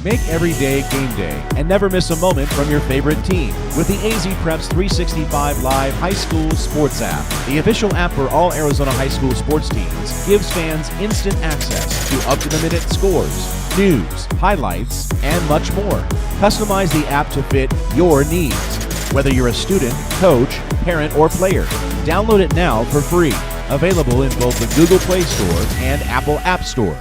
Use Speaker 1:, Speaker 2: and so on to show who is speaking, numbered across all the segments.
Speaker 1: Make every day game day and never miss a moment from your favorite team with the AZ Preps 365 Live High School Sports app. The official app for all Arizona high school sports teams gives fans instant access to up-to-the-minute scores, news, highlights, and much more. Customize the app to fit your needs, whether you're a student, coach, parent, or player. Download it now for free. Available in both the Google Play Store and Apple App Store.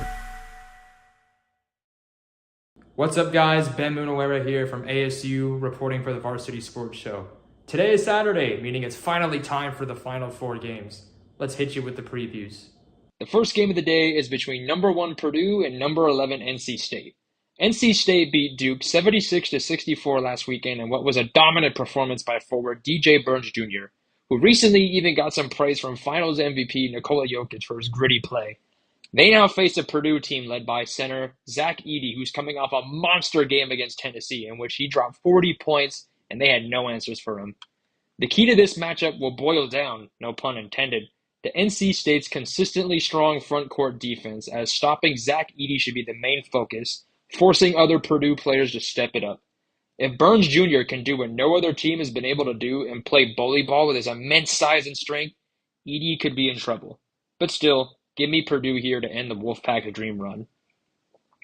Speaker 2: What's up, guys? Ben Munawara here from ASU, reporting for the Varsity Sports Show. Today is Saturday, meaning it's finally time for the Final Four games. Let's hit you with the previews.
Speaker 3: The first game of the day is between number 1 Purdue and number 11 NC State. NC State beat Duke 76-64 last weekend in what was a dominant performance by forward DJ Burns Jr., who recently even got some praise from Finals MVP Nikola Jokic for his gritty play. They now face a Purdue team led by center Zach Edey, who's coming off a monster game against Tennessee in which he dropped 40 points and they had no answers for him. The key to this matchup will boil down, no pun intended, to NC State's consistently strong front court defense, as stopping Zach Edey should be the main focus, forcing other Purdue players to step it up. If Burns Jr. can do what no other team has been able to do and play volleyball with his immense size and strength, Edey could be in trouble. But still, give me Purdue here to end the Wolfpack dream run.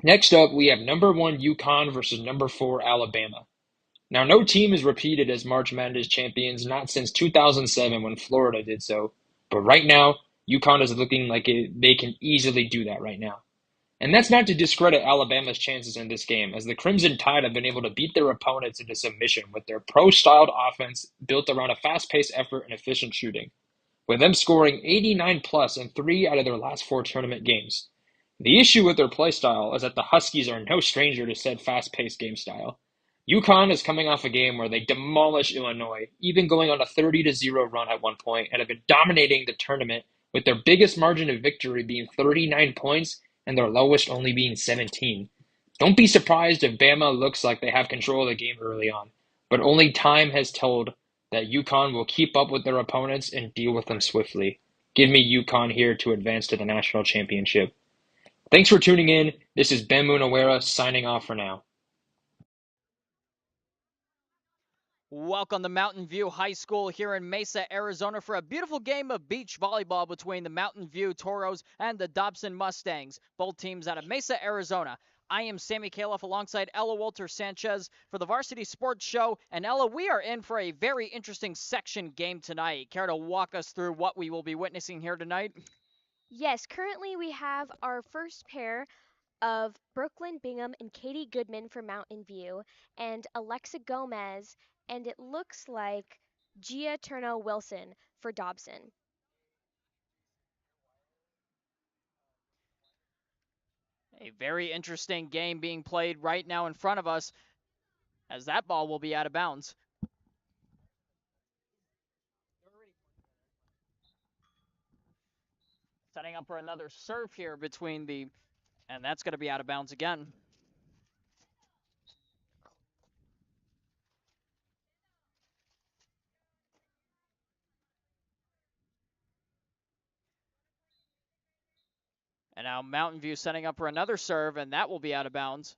Speaker 3: Next up, we have number 1 UConn versus number 4 Alabama. Now, no team has repeated as March Madness champions, not since 2007 when Florida did so. But right now, UConn is looking like they can easily do that right now. And that's not to discredit Alabama's chances in this game, as the Crimson Tide have been able to beat their opponents into submission with their pro-styled offense built around a fast-paced effort and efficient shooting, with them scoring 89+ in 3 out of their last 4 tournament games. The issue with their play style is that the Huskies are no stranger to said fast-paced game style. UConn is coming off a game where they demolished Illinois, even going on a 30-0 run at one point, and have been dominating the tournament, with their biggest margin of victory being 39 points and their lowest only being 17. Don't be surprised if Bama looks like they have control of the game early on, but only time has told that UConn will keep up with their opponents and deal with them swiftly. Give me UConn here to advance to the national championship. Thanks for tuning in. This is Ben Munawara signing off for now.
Speaker 4: Welcome to Mountain View High School here in Mesa, Arizona for a beautiful game of beach volleyball between the Mountain View Toros and the Dobson Mustangs, both teams out of Mesa, Arizona. I am Sammy Califf alongside Ella Walter Sanchez for the Varsity Sports Show. And Ella, we are in for a very interesting section game tonight. Care to walk us through what we will be witnessing here tonight?
Speaker 5: Yes, currently we have our first pair of Brooklyn Bingham and Katie Goodman for Mountain View, and Alexa Gomez, and it looks like Gia Turno-Wilson for Dobson.
Speaker 4: A very interesting game being played right now in front of us, as that ball will be out of bounds. Setting up for another serve here between the, and that's going to be out of bounds again. And now Mountain View setting up for another serve, and that will be out of bounds.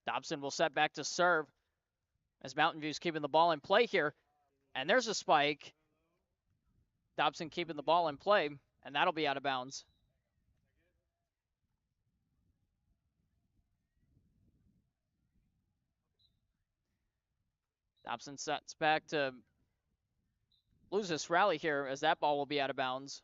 Speaker 4: Dobson will set back to serve as Mountain View's keeping the ball in play here. And there's a spike. Dobson keeping the ball in play, and that'll be out of bounds. Dobson sets back to lose this rally here as that ball will be out of bounds.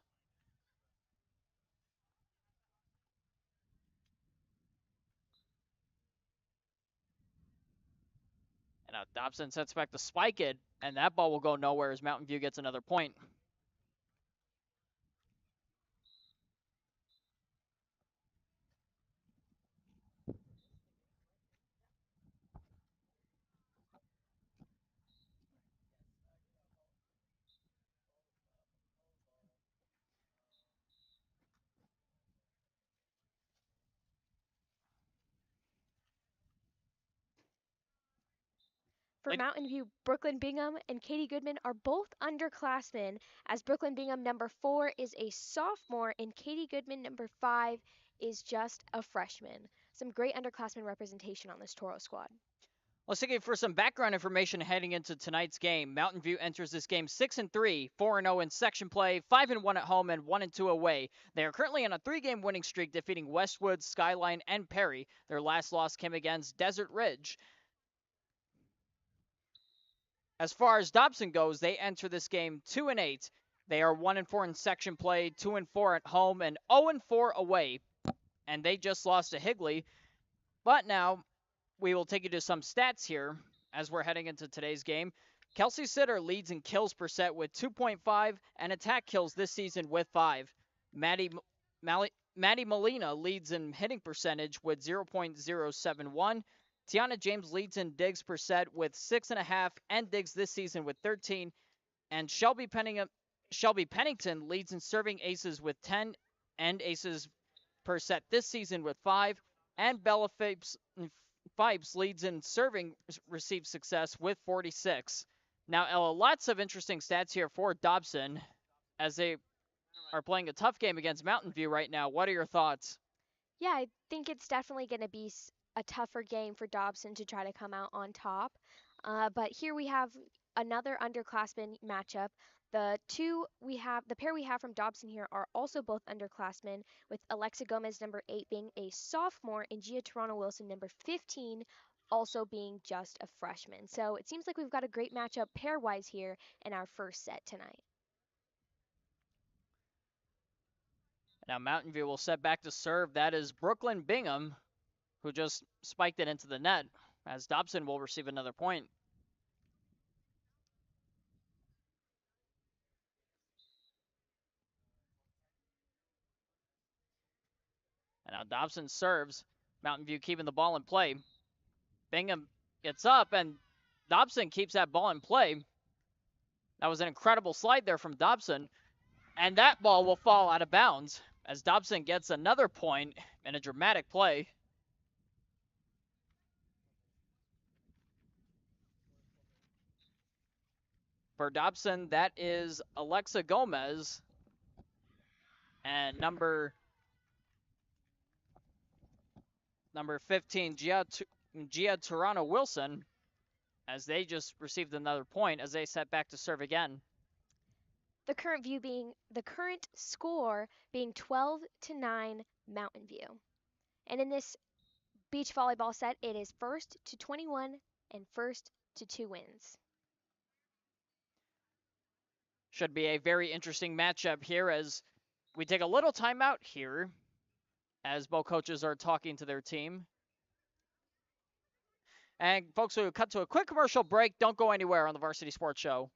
Speaker 4: And now Dobson sets back to spike it, and that ball will go nowhere as Mountain View gets another point.
Speaker 5: For Mountain View, Brooklyn Bingham and Katie Goodman are both underclassmen, as Brooklyn Bingham number 4 is a sophomore and Katie Goodman number 5 is just a freshman. Some great underclassmen representation on this Toro squad.
Speaker 4: Let's take it for some background information heading into tonight's game. Mountain View enters this game 6-3, 4-0 in section play, 5-1 at home, and 1-2 away. They are currently on a 3-game winning streak, defeating Westwood, Skyline, and Perry. Their last loss came against Desert Ridge. As far as Dobson goes, they enter this game 2-8. They are 1-4 in section play, 2-4 at home, and 0-4 away. And they just lost to Higley. But now we will take you to some stats here as we're heading into today's game. Kelsey Sitter leads in kills per set with 2.5 and attack kills this season with 5. Maddie Molina leads in hitting percentage with 0.071. Tiana James leads in digs per set with 6.5 and digs this season with 13. And Shelby Pennington leads in serving aces with 10 and aces per set this season with 5. And Bella Fipes leads in serving receive success with 46. Now, Ella, lots of interesting stats here for Dobson as they are playing a tough game against Mountain View right now. What are your thoughts?
Speaker 5: Yeah, I think it's definitely going to be a tougher game for Dobson to try to come out on top. But here we have another underclassmen matchup. The pair we have from Dobson here are also both underclassmen, with Alexa Gomez number 8 being a sophomore and Gia Toronto Wilson number 15 also being just a freshman. So it seems like we've got a great matchup pairwise here in our first set tonight.
Speaker 4: Now Mountain View will set back to serve. That is Brooklyn Bingham, who just spiked it into the net, as Dobson will receive another point. And now Dobson serves. Mountain View keeping the ball in play. Bingham gets up, and Dobson keeps that ball in play. That was an incredible slide there from Dobson. And that ball will fall out of bounds as Dobson gets another point in a dramatic play. For Dobson, that is Alexa Gomez. And number 15, Gia Toronto Wilson, as they just received another point as they set back to serve again.
Speaker 5: The current score being 12-9 Mountain View. And in this beach volleyball set, it is 1st-21 and 1st-2 wins.
Speaker 4: Should be a very interesting matchup here as we take a little timeout here as both coaches are talking to their team. And folks, we'll cut to a quick commercial break. Don't go anywhere on the Varsity Sports Show.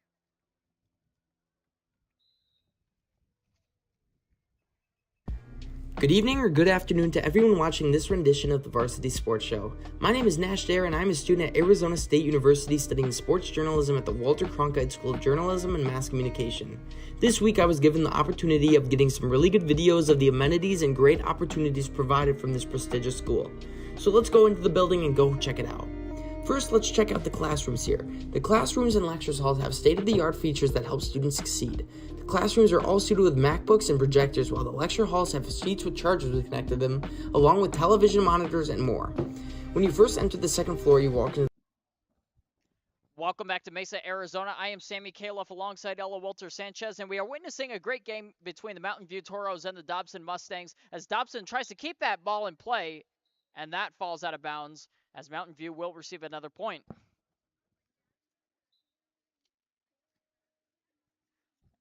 Speaker 6: Good evening or good afternoon to everyone watching this rendition of the Varsity Sports Show. My name is Nash Dare and I'm a student at Arizona State University studying sports journalism at the Walter Cronkite School of Journalism and Mass Communication. This week I was given the opportunity of getting some really good videos of the amenities and great opportunities provided from this prestigious school. So let's go into the building and go check it out. First, let's check out the classrooms here. The classrooms and lectures halls have state-of-the-art features that help students succeed. The classrooms are all suited with MacBooks and projectors, while the lecture halls have seats with chargers connected to them, along with television monitors and more. When you first enter the second floor, you walk into.
Speaker 4: Welcome back to Mesa, Arizona. I am Sammy Califf alongside Ella Walter Sanchez, and we are witnessing a great game between the Mountain View Toros and the Dobson Mustangs as Dobson tries to keep that ball in play, and that falls out of bounds as Mountain View will receive another point.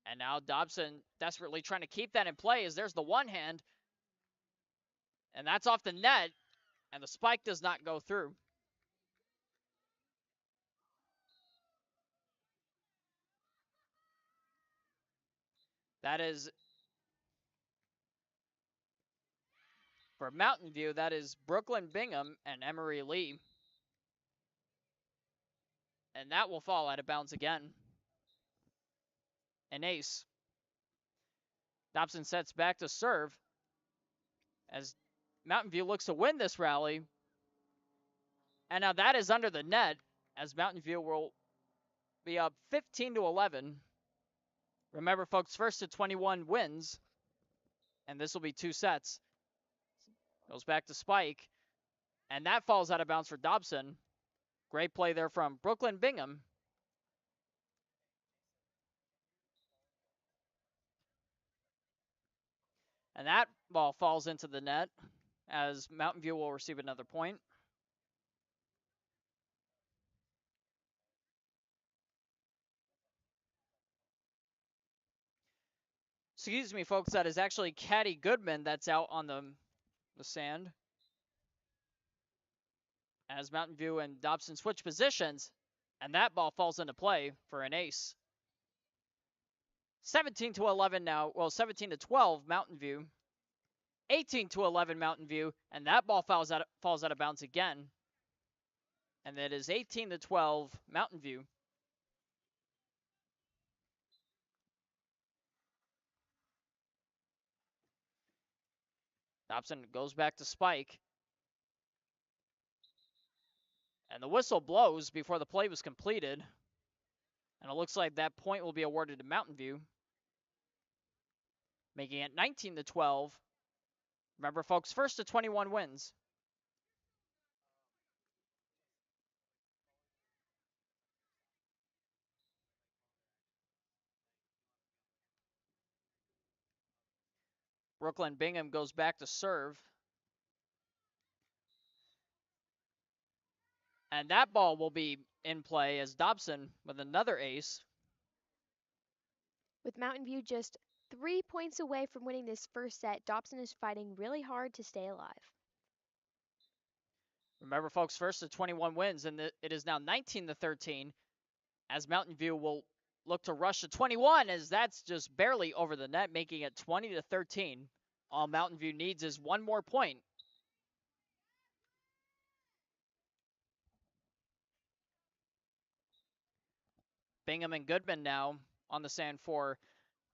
Speaker 4: And now Dobson desperately trying to keep that in play as there's the one hand. And that's off the net, and the spike does not go through. That is, for Mountain View, that is Brooklyn Bingham and Emery Lee. And that will fall out of bounds again. An ace. Dobson sets back to serve as Mountain View looks to win this rally. And now that is under the net as Mountain View will be up 15-11. Remember, folks, first to 21 wins, and this will be 2 sets. Goes back to Spike, and that falls out of bounds for Dobson. Great play there from Brooklyn Bingham. And that ball falls into the net as Mountain View will receive another point. Excuse me, folks, that is actually Caddy Goodman that's out on the sand. As Mountain View and Dobson switch positions, and that ball falls into play for an ace. 17-11 now, well, 17-12 Mountain View. 18-11 Mountain View, and that ball falls out of bounds again. And that is 18-12 Mountain View. Dobson goes back to Spike. And the whistle blows before the play was completed. And it looks like that point will be awarded to Mountain View, making it 19-12. Remember, folks, first to 21 wins. Brooklyn Bingham goes back to serve. And that ball will be in play as Dobson with another ace.
Speaker 5: With Mountain View just 3 points away from winning this first set, Dobson is fighting really hard to stay alive.
Speaker 4: Remember, folks, first to 21 wins, and it is now 19-13 as Mountain View will look to rush to 21 as that's just barely over the net, making it 20-13. All Mountain View needs is one more point. Bingham and Goodman now on the sand for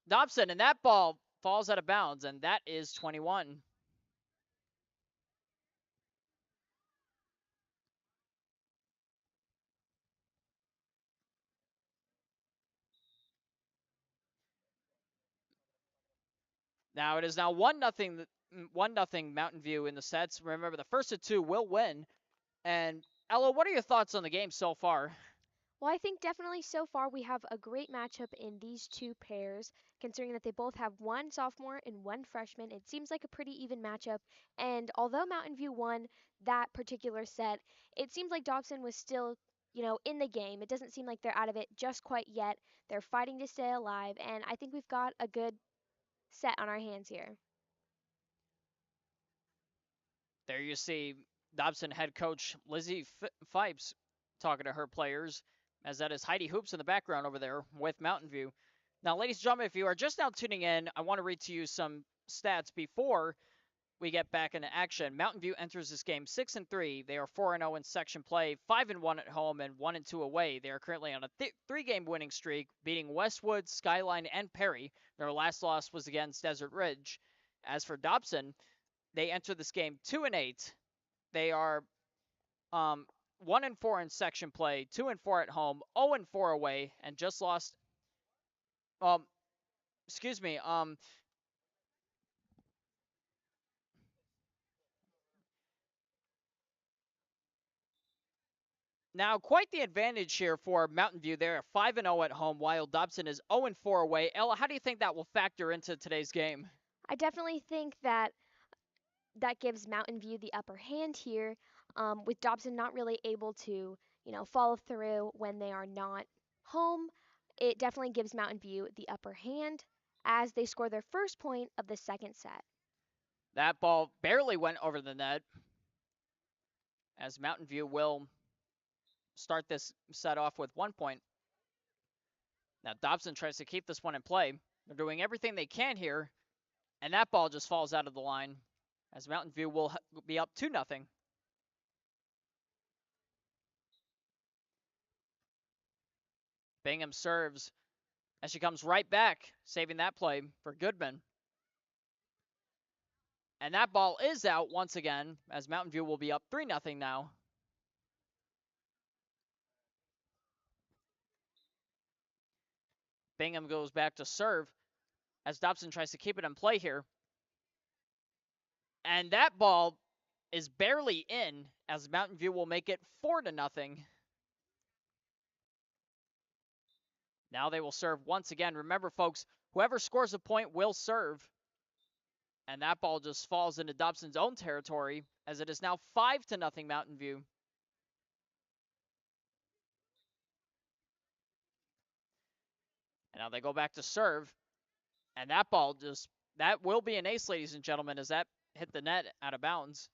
Speaker 4: Dobson, and that ball falls out of bounds, and that is 21. Now it is now 1-0 Mountain View in the sets. Remember, the first of 2 will win. And Ella, what are your thoughts on the game so far?
Speaker 5: Well, I think definitely so far we have a great matchup in these two pairs, considering that they both have one sophomore and one freshman. It seems like a pretty even matchup. And although Mountain View won that particular set, it seems like Dobson was still, in the game. It doesn't seem like they're out of it just quite yet. They're fighting to stay alive, and I think we've got a good set on our hands here.
Speaker 4: There you see Dobson head coach Lizzie Fipes talking to her players, as that is Heidi Hoops in the background over there with Mountain View. Now, ladies and gentlemen, if you are just now tuning in, I want to read to you some stats before we get back into action. Mountain View enters this game 6-3. They are 4-0 in section play, 5-1 at home, and 1-2 away. They are currently on a 3-game winning streak, beating Westwood, Skyline, and Perry. Their last loss was against Desert Ridge. As for Dobson, they enter this game 2-8. They are 1-4 in section play, 2-4 at home, 0-4 away, and just lost. Excuse me. Now, quite the advantage here for Mountain View. They're 5-0 at home, while Dobson is 0-4 away. Ella, how do you think that will factor into today's game?
Speaker 5: I definitely think that gives Mountain View the upper hand here, with Dobson not really able to, follow through when they are not home. It definitely gives Mountain View the upper hand as they score their first point of the second set.
Speaker 4: That ball barely went over the net, as Mountain View will start this set off with 1 point. Now Dobson tries to keep this one in play. They're doing everything they can here, and that ball just falls out of the line, as Mountain View will be up 2-0. Bingham serves as she comes right back, saving that play for Goodman. And that ball is out once again, as Mountain View will be up 3-0 now. Bingham goes back to serve as Dobson tries to keep it in play here. And that ball is barely in as Mountain View will make it 4-0. Now they will serve once again. Remember, folks, whoever scores a point will serve. And that ball just falls into Dobson's own territory as it is now 5-0 Mountain View. And now they go back to serve. And that ball that will be an ace, ladies and gentlemen, as that hit the net out of bounds.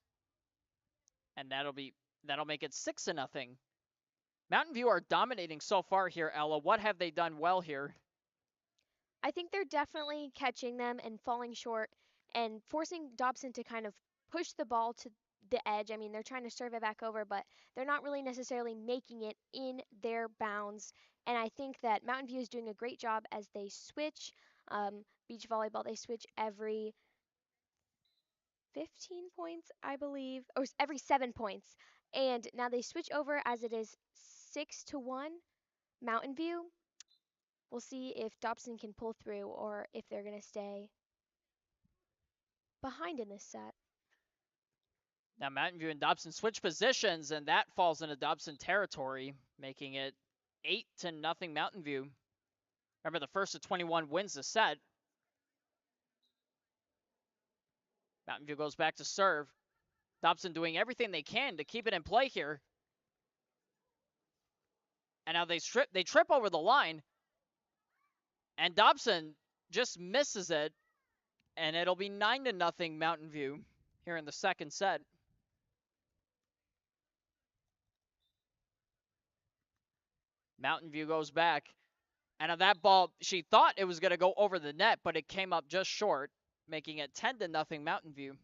Speaker 4: And that'll make it 6-0. Mountain View are dominating so far here, Ella. What have they done well here?
Speaker 5: I think they're definitely catching them and falling short and forcing Dobson to kind of push the ball to the edge. I mean, they're trying to serve it back over, but they're not really necessarily making it in their bounds. And I think that Mountain View is doing a great job as they switch. Beach volleyball, they switch every 15 points, I believe, or every 7 points. And now they switch over as it is 6-1 Mountain View. We'll see if Dobson can pull through or if they're going to stay behind in this set.
Speaker 4: Now Mountain View and Dobson switch positions, and that falls into Dobson territory, making it 8-0 Mountain View. Remember, the first of 21 wins the set. Mountain View goes back to serve. Dobson doing everything they can to keep it in play here. And now they trip over the line. And Dobson just misses it. And it'll be 9-0 Mountain View here in the second set. Mountain View goes back. And on that ball, she thought it was going to go over the net, but it came up just short, making it 10-0 Mountain View.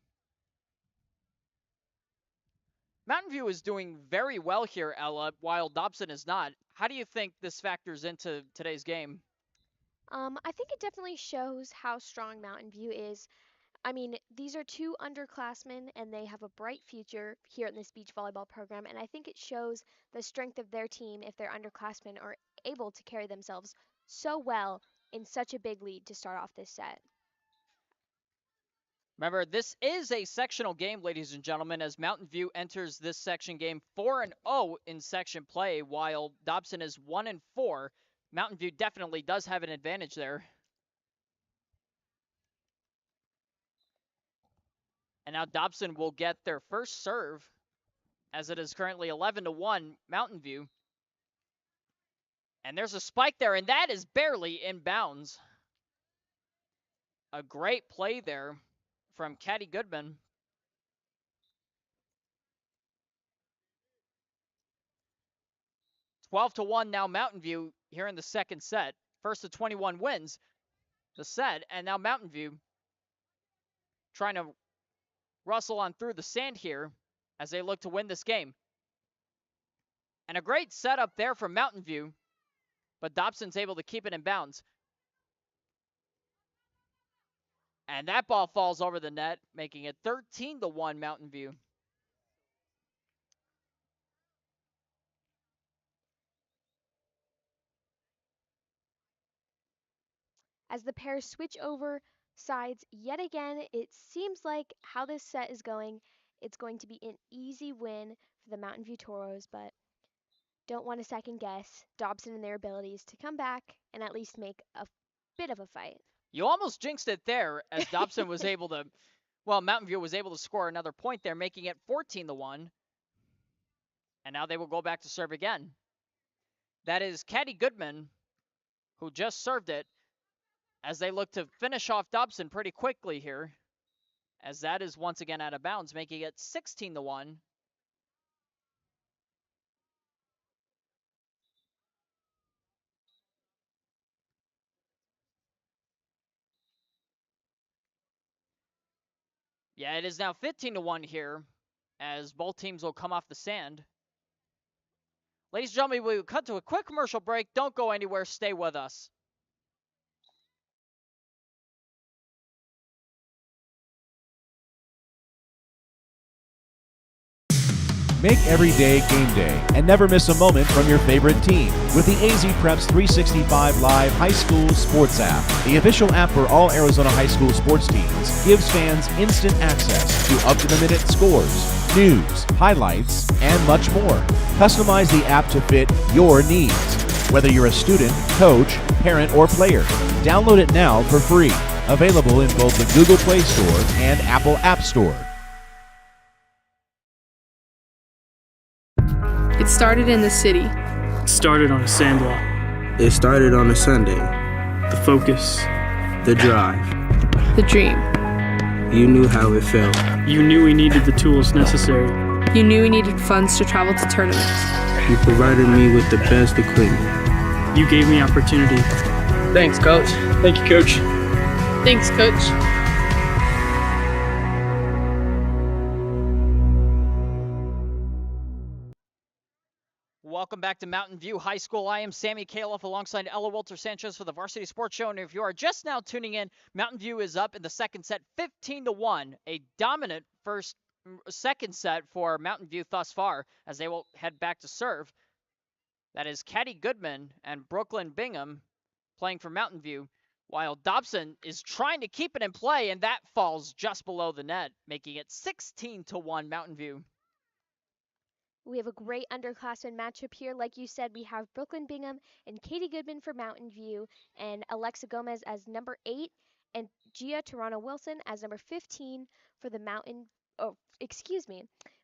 Speaker 4: Mountain View is doing very well here, Ella, while Dobson is not. How do you think this factors into today's game?
Speaker 5: I think it definitely shows how strong Mountain View is. I mean, these are two underclassmen, and they have a bright future here in this beach volleyball program, and I think it shows the strength of their team if their underclassmen are able to carry themselves so well in such a big lead to start off this set.
Speaker 4: Remember, this is a sectional game, ladies and gentlemen, as Mountain View enters this section game 4-0 in section play, while Dobson is 1-4. Mountain View definitely does have an advantage there. And now Dobson will get their first serve, as it is currently 11-1 Mountain View. And there's a spike there, and that is barely in bounds. A great play there from Caddy Goodman. It's 12-1 now Mountain View here in the second set. First of 21 wins the set, and now Mountain View trying to rustle on through the sand here as they look to win this game. And a great setup there from Mountain View, but Dobson's able to keep it in bounds. And that ball falls over the net, making it 13-1 Mountain View.
Speaker 5: As the pairs switch over sides yet again, it seems like how this set is going, it's going to be an easy win for the Mountain View Toros, but don't want to second guess Dobson and their abilities to come back and at least make a bit of a fight.
Speaker 4: You almost jinxed it there as Dobson was able to, well, Mountain View was able to score another point there, making it 14-1. And now they will go back to serve again. That is Caddy Goodman, who just served it, as they look to finish off Dobson pretty quickly here, as that is once again out of bounds, making it 16-1. Yeah, it is now 15-1 here, as both teams will come off the sand. Ladies and gentlemen, we will cut to a quick commercial break. Don't go anywhere. Stay with us.
Speaker 1: Make every day game day and never miss a moment from your favorite team with the AZ Preps 365 Live High School Sports app. The official app for all Arizona high school sports teams gives fans instant access to up-to-the-minute scores, news, highlights, and much more. Customize the app to fit your needs, whether you're a student, coach, parent, or player. Download it now for free. Available in both the Google Play Store and Apple App Store.
Speaker 7: It started in the city.
Speaker 8: It started on a sandlot.
Speaker 9: It started on a Sunday.
Speaker 8: The focus.
Speaker 9: The drive.
Speaker 7: The dream.
Speaker 9: You knew how it felt.
Speaker 8: You knew we needed the tools necessary.
Speaker 7: You knew we needed funds to travel to tournaments.
Speaker 9: You provided me with the best equipment.
Speaker 8: You gave me opportunity.
Speaker 10: Thanks, Coach.
Speaker 8: Thank you, Coach.
Speaker 7: Thanks, Coach.
Speaker 4: Welcome back to Mountain View High School. I am Sammy Califf alongside Ella Walter Sanchez for the Varsity Sports Show. And if you are just now tuning in, Mountain View is up in the second set 15-1. A dominant second set for Mountain View thus far as they will head back to serve. That is Caddy Goodman and Brooklyn Bingham playing for Mountain View, while Dobson is trying to keep it in play, and that falls just below the net, making it 16-1 Mountain View.
Speaker 5: We have a great underclassmen matchup here. Like you said, we have Brooklyn Bingham and Katie Goodman for Mountain View, and Alexa Gomez as number 8, and Gia Toronto Wilson as number 15 for the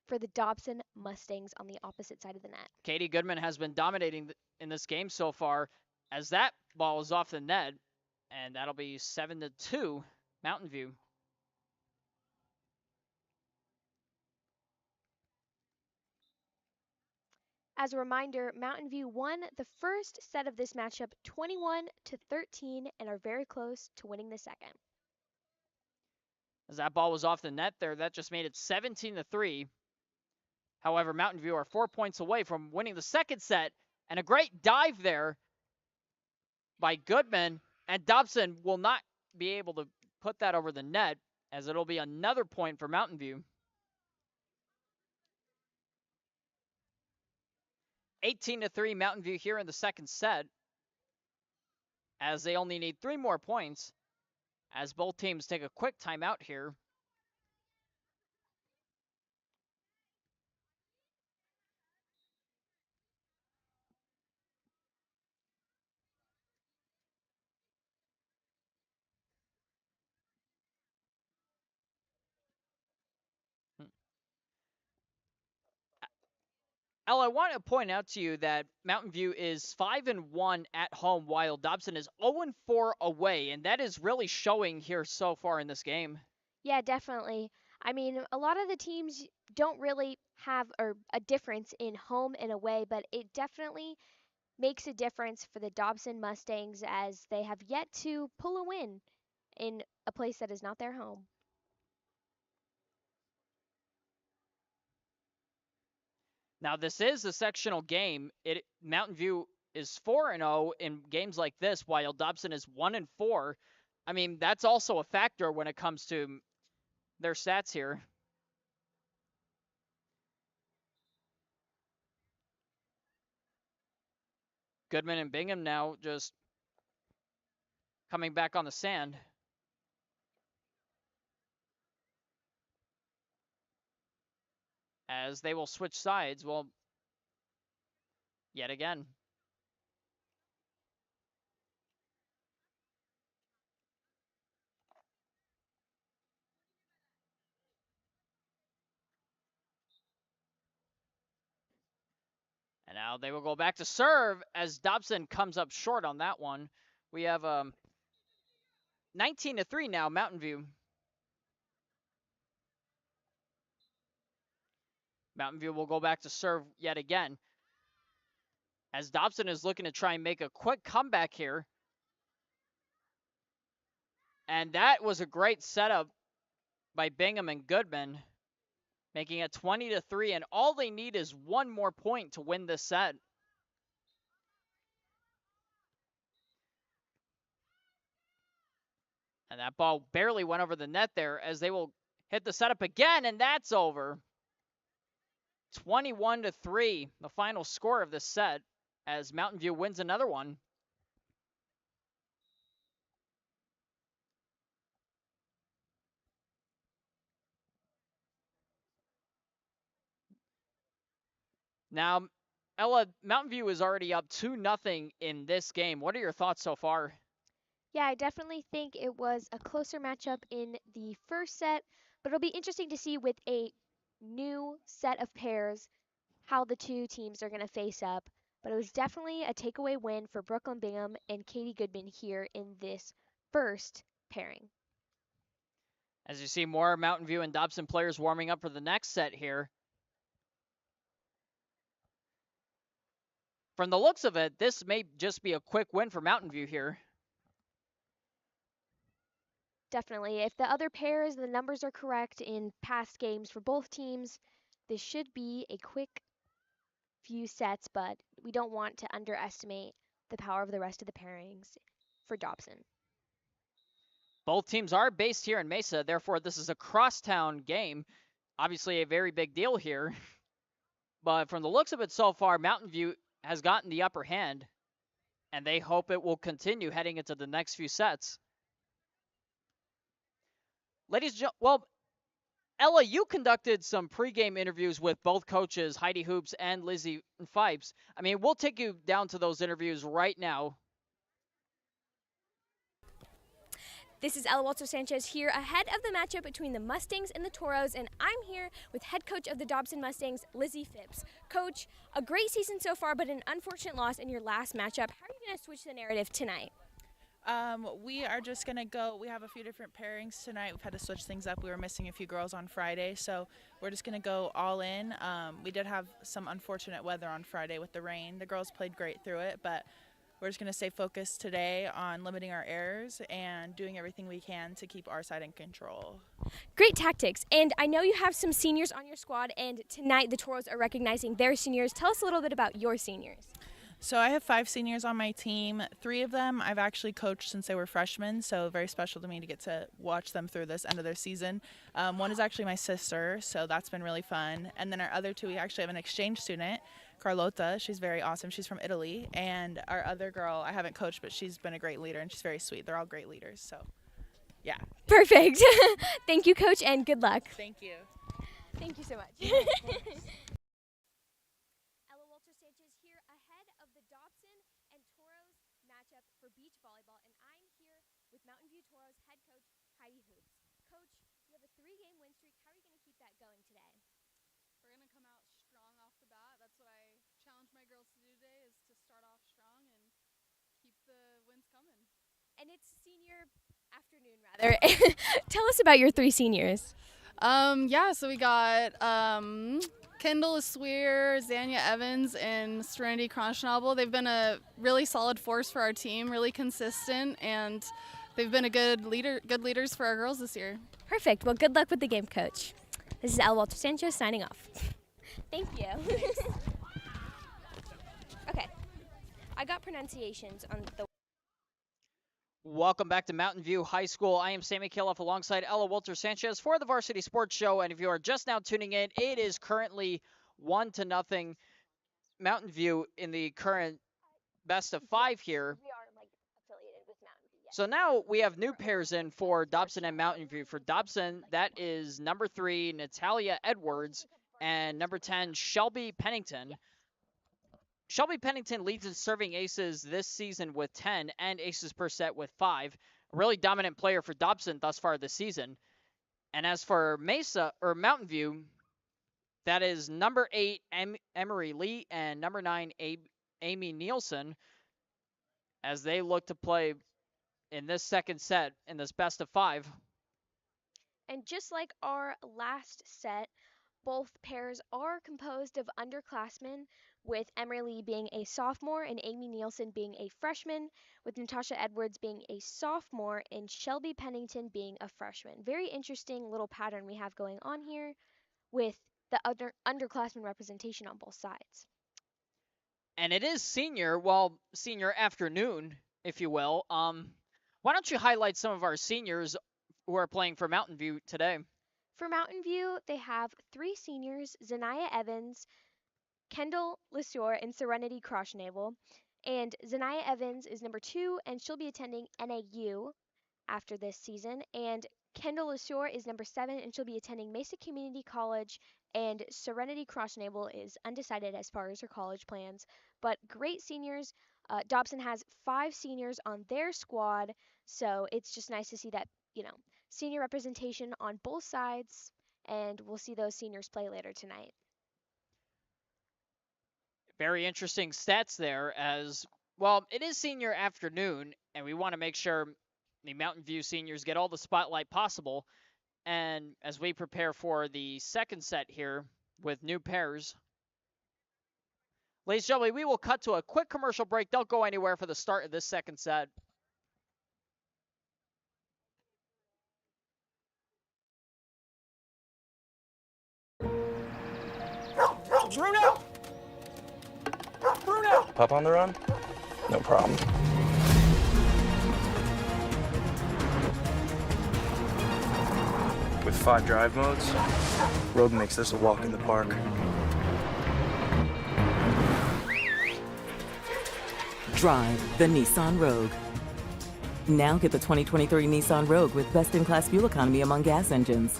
Speaker 5: for the Dobson Mustangs on the opposite side of the net.
Speaker 4: Katie Goodman has been dominating in this game so far, as that ball is off the net, and that'll be 7-2 Mountain View.
Speaker 5: As a reminder, Mountain View won the first set of this matchup 21-13 and are very close to winning the second.
Speaker 4: As that ball was off the net there, that just made it 17-3. However, Mountain View are 4 points away from winning the second set, and a great dive there by Goodman, and Dobson will not be able to put that over the net, as it'll be another point for Mountain View. 18-3 Mountain View here in the second set, as they only need 3 more points, as both teams take a quick timeout here. Ella, I want to point out to you that Mountain View is 5-1 at home, while Dobson is 0-4 away, and that is really showing here so far in this game.
Speaker 5: Yeah, definitely. I mean, a lot of the teams don't really have a difference in home and away, but it definitely makes a difference for the Dobson Mustangs, as they have yet to pull a win in a place that is not their home.
Speaker 4: Now, this is a sectional game. Mountain View is 4-0 in games like this, while Dobson is 1-4. I mean, that's also a factor when it comes to their stats here. Goodman and Bingham now just coming back on the sand. As they will switch sides, well, yet again. And now they will go back to serve as Dobson comes up short on that one. We have 19-3 now, Mountain View. Mountain View will go back to serve yet again, as Dobson is looking to try and make a quick comeback here. And that was a great setup by Bingham and Goodman, making it 20-3, and all they need is 1 more point to win this set. And that ball barely went over the net there, as they will hit the setup again, and that's over. 21-3, the final score of this set, as Mountain View wins another one. Now, Ella, Mountain View is already up 2-0 in this game. What are your thoughts so far?
Speaker 5: Yeah, I definitely think it was a closer matchup in the first set, but it'll be interesting to see with a new set of pairs how the two teams are going to face up. But it was definitely a takeaway win for Brooklyn Bingham and Katie Goodman here in this first pairing.
Speaker 4: As you see more Mountain View and Dobson players warming up for the next set here. From the looks of it, this may just be a quick win for Mountain View here.
Speaker 5: Definitely. If the other pairs, the numbers are correct in past games for both teams, this should be a quick few sets, but we don't want to underestimate the power of the rest of the pairings for Dobson.
Speaker 4: Both teams are based here in Mesa, therefore this is a crosstown game. Obviously a very big deal here. But from the looks of it so far, Mountain View has gotten the upper hand, and they hope it will continue heading into the next few sets. Well, Ella, you conducted some pregame interviews with both coaches, Heidi Hoops and Lizzie Fipes. I mean, we'll take you down to those interviews right now.
Speaker 10: This is Ella Walter-Sanchez here ahead of the matchup between the Mustangs and the Toros, and I'm here with head coach of the Dobson Mustangs, Lizzie Phipps. Coach, a great season so far, but an unfortunate loss in your last matchup. How are you going to switch the narrative tonight?
Speaker 11: We are just going to go. We have a few different pairings tonight. We've had to switch things up. We were missing a few girls on Friday, so we're just going to go all in. We did have some unfortunate weather on Friday with the rain. The girls played great through it, but we're just going to stay focused today on limiting our errors and doing everything we can to keep our side in control.
Speaker 10: Great tactics. And I know you have some seniors on your squad, and tonight the Toros are recognizing their seniors. Tell us a little bit about your seniors.
Speaker 11: So I have 5 seniors on my team. 3 of them I've actually coached since they were freshmen, so very special to me to get to watch them through this end of their season. One is actually my sister, so that's been really fun. And then our other 2, we actually have an exchange student, Carlota. She's very awesome. She's from Italy. And our other girl I haven't coached, but she's been a great leader, and she's very sweet. They're all great leaders, so yeah.
Speaker 10: Perfect. Thank you, Coach, and good luck.
Speaker 11: Thank you.
Speaker 10: Thank you so much. Ella Walter-Sanchez here ahead of the Dobson and Toros matchup for beach volleyball, and I'm here with Mountain View Toros head coach Heidi Hoops. Coach, you have a 3-game win streak. How are you going to keep that going today?
Speaker 12: We're going to come out strong off the bat. That's what I challenge my girls to do today, is to start off strong and keep the wins coming.
Speaker 10: And it's senior afternoon, rather. Tell us about your 3 seniors.
Speaker 12: So we got Kendall Swear, Zanya Evans, and Serenity Cronschnabel. They've been a really solid force for our team, really consistent, and they've been good leaders for our girls this year.
Speaker 10: Perfect. Well, good luck with the game, Coach. This is Ella Walter-Sanchez signing off. Thank you. Okay. I got pronunciations on the...
Speaker 4: Welcome back to Mountain View High School. I am Sammy Kiloff alongside Ella Walter-Sanchez for the Varsity Sports Show. And if you are just now tuning in, it is currently 1-0 Mountain View in the current best of 5 here.
Speaker 10: We are affiliated with Mountain View.
Speaker 4: So now we have new pairs in for Dobson and Mountain View. For Dobson, that is number 3, Natalia Edwards, and number 10, Shelby Pennington. Shelby Pennington leads in serving aces this season with 10 and aces per set with 5. A really dominant player for Dobson thus far this season. And as for Mesa or Mountain View, that is number 8, Emery Lee, and number 9, Amy Nielsen, as they look to play in this second set in this best of 5.
Speaker 5: And just like our last set, both pairs are composed of underclassmen, with Emery Lee being a sophomore and Amy Nielsen being a freshman, with Natasha Edwards being a sophomore and Shelby Pennington being a freshman. Very interesting little pattern we have going on here with the underclassmen representation on both sides.
Speaker 4: And it is senior afternoon, if you will. Why don't you highlight some of our seniors who are playing for Mountain View today?
Speaker 5: For Mountain View, they have 3 seniors, Zanaya Evans, Kendall Lesueur, and Serenity Kroschnabel. And Zanaya Evans is number 2, and she'll be attending NAU after this season. And Kendall Lesueur is number 7, and she'll be attending Mesa Community College. And Serenity Kroschnabel is undecided as far as her college plans. But great seniors. Dobson has 5 seniors on their squad, so it's just nice to see that, senior representation on both sides, and we'll see those seniors play later tonight.
Speaker 4: Very interesting stats there as, well, it is senior afternoon, and we want to make sure the Mountain View seniors get all the spotlight possible. And as we prepare for the second set here with new pairs, ladies and gentlemen, we will cut to a quick commercial break. Don't go anywhere for the start of this second set.
Speaker 13: Bruno! Bruno!
Speaker 14: Pup on the run? No problem. With 5 drive modes, road makes this a walk in the park.
Speaker 15: Drive the Nissan Rogue. Now get the 2023 Nissan Rogue with best-in-class fuel economy among gas engines.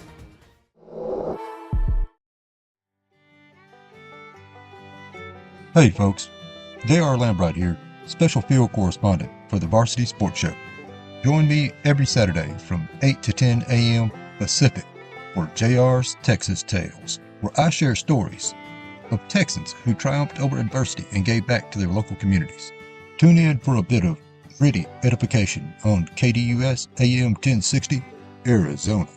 Speaker 16: Hey folks, J.R. Lambright here, special field correspondent for the Varsity Sports Show. Join me every Saturday from 8 to 10 a.m. Pacific for JR's Texas Tales, where I share stories of Texans who triumphed over adversity and gave back to their local communities. Tune in for a bit of gritty edification on KDUS AM 1060, Arizona.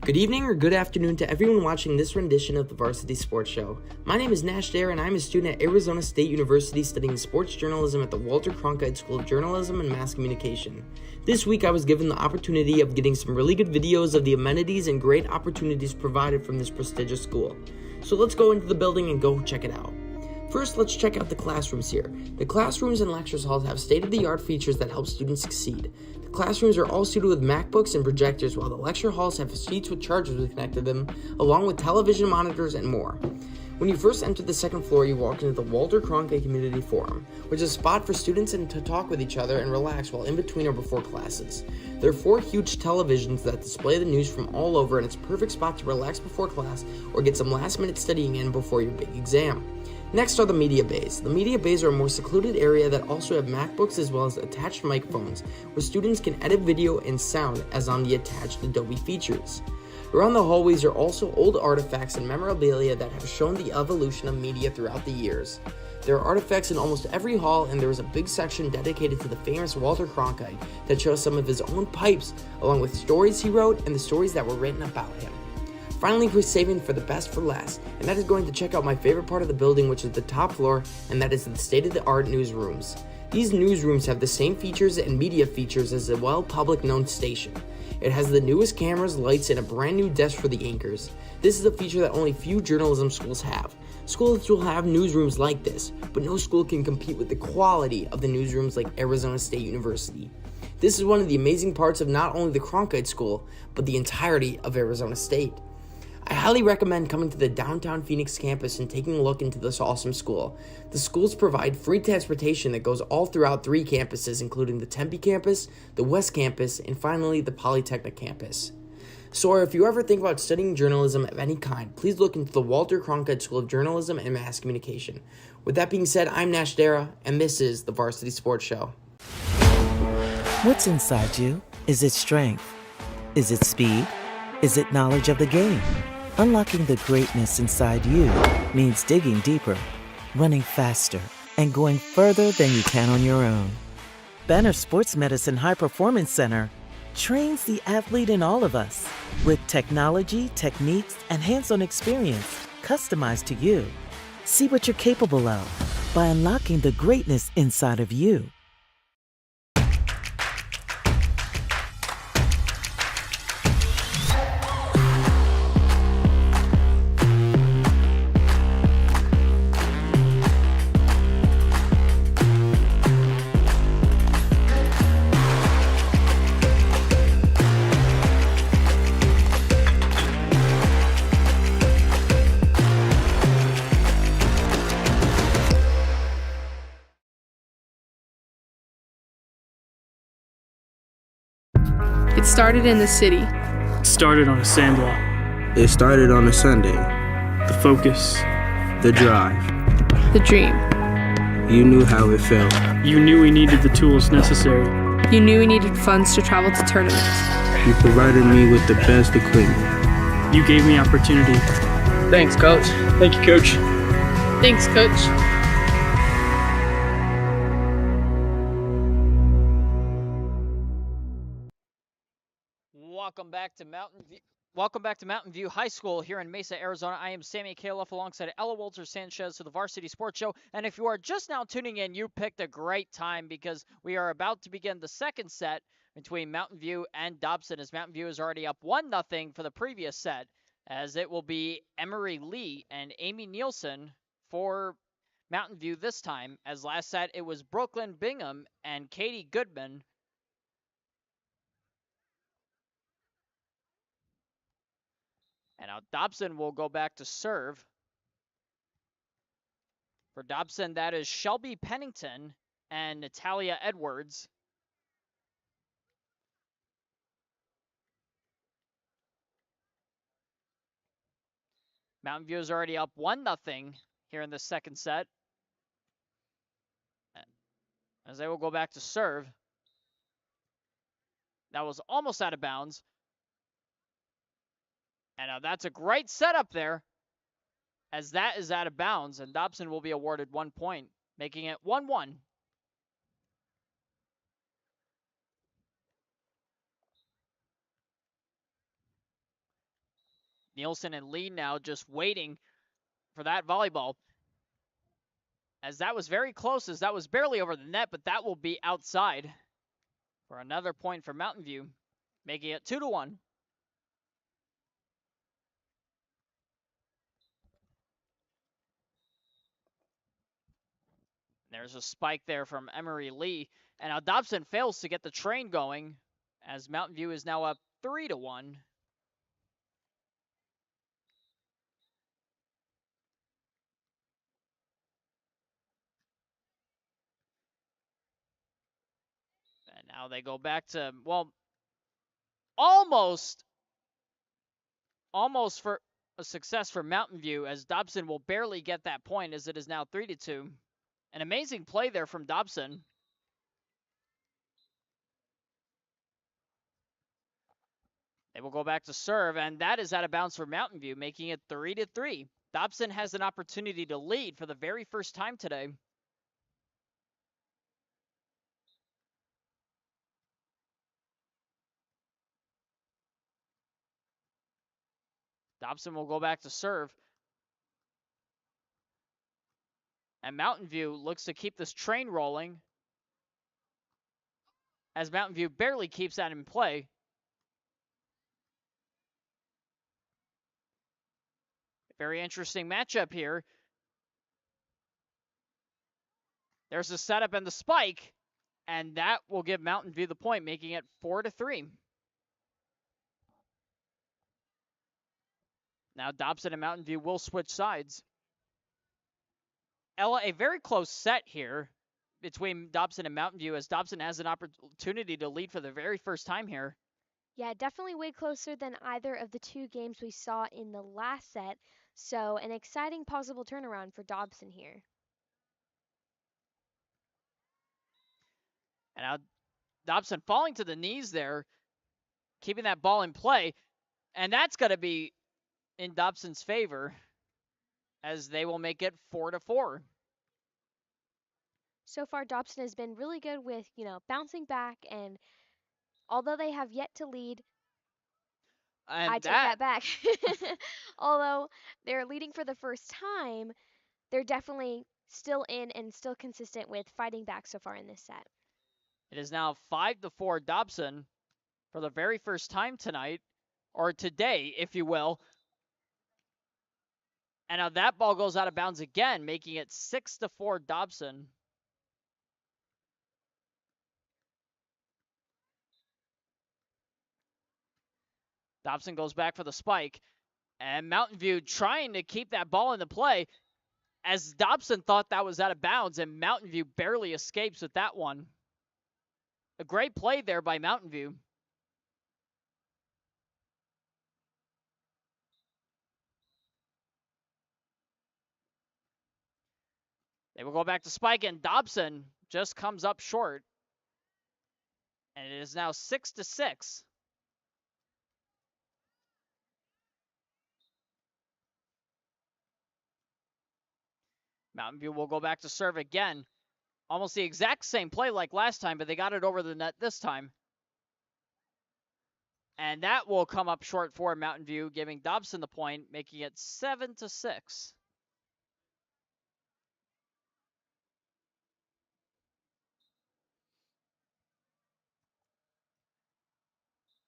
Speaker 6: Good evening or good afternoon to everyone watching this rendition of the Varsity Sports Show. My name is Nash Dare and I'm a student at Arizona State University studying sports journalism at the Walter Cronkite School of Journalism and Mass Communication. This week I was given the opportunity of getting some really good videos of the amenities and great opportunities provided from this prestigious school. So let's go into the building and go check it out. First, let's check out the classrooms here. The classrooms and lectures halls have state-of-the-art features that help students succeed. The classrooms are all suited with MacBooks and projectors, while the lecture halls have seats with chargers connected to them, along with television monitors and more. When you first enter the second floor, you walk into the Walter Cronkite Community Forum, which is a spot for students to talk with each other and relax while in between or before classes. There are 4 huge televisions that display the news from all over, and it's a perfect spot to relax before class or get some last-minute studying in before your big exam. Next are the media bays. The media bays are a more secluded area that also have MacBooks as well as attached microphones, where students can edit video and sound as on the attached Adobe features. Around the hallways are also old artifacts and memorabilia that have shown the evolution of media throughout the years. There are artifacts in almost every hall, and there is a big section dedicated to the famous Walter Cronkite that shows some of his own pipes, along with stories he wrote and the stories that were written about him. Finally, we're saving for the best for last, and that is going to check out my favorite part of the building, which is the top floor, and that is the state-of-the-art newsrooms. These newsrooms have the same features and media features as a well-public known station. It has the newest cameras, lights, and a brand new desk for the anchors. This is a feature that only few journalism schools have. Schools will have newsrooms like this, but no school can compete with the quality of the newsrooms like Arizona State University. This is one of the amazing parts of not only the Cronkite School, but the entirety of Arizona State. I highly recommend coming to the downtown Phoenix campus and taking a look into this awesome school. The schools provide free transportation that goes all throughout 3 campuses, including the Tempe campus, the West campus, and finally the Polytechnic campus. So if you ever think about studying journalism of any kind, please look into the Walter Cronkite School of Journalism and Mass Communication. With that being said, I'm Nash Dara, and this is the Varsity Sports Show.
Speaker 15: What's inside you? Is it strength? Is it speed? Is it knowledge of the game? Unlocking the greatness inside you means digging deeper, running faster, and going further than you can on your own. Banner Sports Medicine High Performance Center trains the athlete in all of us with technology, techniques, and hands-on experience customized to you. See what you're capable of by unlocking the greatness inside of you.
Speaker 7: started in the city.
Speaker 8: It started on a sandlot.
Speaker 9: It started on a Sunday.
Speaker 8: The focus.
Speaker 9: The drive.
Speaker 7: The dream.
Speaker 9: You knew how it felt.
Speaker 8: You knew we needed the tools necessary.
Speaker 7: You knew we needed funds to travel to tournaments.
Speaker 9: You provided me with the best equipment.
Speaker 8: You gave me opportunity.
Speaker 14: Thanks, Coach.
Speaker 8: Thank you, Coach.
Speaker 7: Thanks, Coach.
Speaker 4: Welcome back to Mountain View High School here in Mesa, Arizona. I am Sammy Califf alongside Ella Walter Sanchez for the Varsity Sports Show. And if you are just now tuning in, you picked a great time because we are about to begin the second set between Mountain View and Dobson, as Mountain View is already up 1-0 for the previous set, as it will be Emery Lee and Amy Nielsen for Mountain View this time. As last set, it was Brooklyn Bingham and Katie Goodman. And now Dobson will go back to serve. For Dobson, that is Shelby Pennington and Natalia Edwards. Mountain View is already up 1-0 here in the second set, as they will go back to serve. That was almost out of bounds. And now that's a great setup there, as that is out of bounds, and Dobson will be awarded 1 point, making it 1-1. Nielsen and Lee now just waiting for that volleyball, as that was very close, as that was barely over the net, but that will be outside for another point for Mountain View, making it 2-1. There's a spike there from Emery Lee, and now Dobson fails to get the train going, as Mountain View is now up 3-1. And now they go back to, well, almost for a success for Mountain View, as Dobson will barely get that point, as it is now 3-2. An amazing play there from Dobson. They will go back to serve, and that is out of bounds for Mountain View, making it 3-3. Dobson has an opportunity to lead for the very first time today. Dobson will go back to serve. And Mountain View looks to keep this train rolling, as Mountain View barely keeps that in play. Very interesting matchup here. There's the setup and the spike, and that will give Mountain View the point, making it 4-3. Now Dobson and Mountain View will switch sides. Ella, a very close set here between Dobson and Mountain View, as Dobson has an opportunity to lead for the very first time here.
Speaker 5: Yeah, definitely way closer than either of the two games we saw in the last set. So an exciting possible turnaround for Dobson here.
Speaker 4: And now Dobson falling to the knees there, keeping that ball in play. And that's going to be in Dobson's favor, as they will make it 4-4.
Speaker 5: So far, Dobson has been really good with, bouncing back, and although they have yet to lead,
Speaker 4: and
Speaker 5: I take that back. Although they're leading for the first time, they're definitely still in and still consistent with fighting back so far in this set.
Speaker 4: It is now 5-4 Dobson for the very first time tonight, or today, if you will. And now that ball goes out of bounds again, making it 6-4 Dobson. Dobson goes back for the spike, and Mountain View trying to keep that ball in the play, as Dobson thought that was out of bounds, and Mountain View barely escapes with that one. A great play there by Mountain View. They will go back to spike, and Dobson just comes up short. And it is now 6-6. Mountain View will go back to serve again. Almost the exact same play like last time, but they got it over the net this time. And that will come up short for Mountain View, giving Dobson the point, making it 7-6.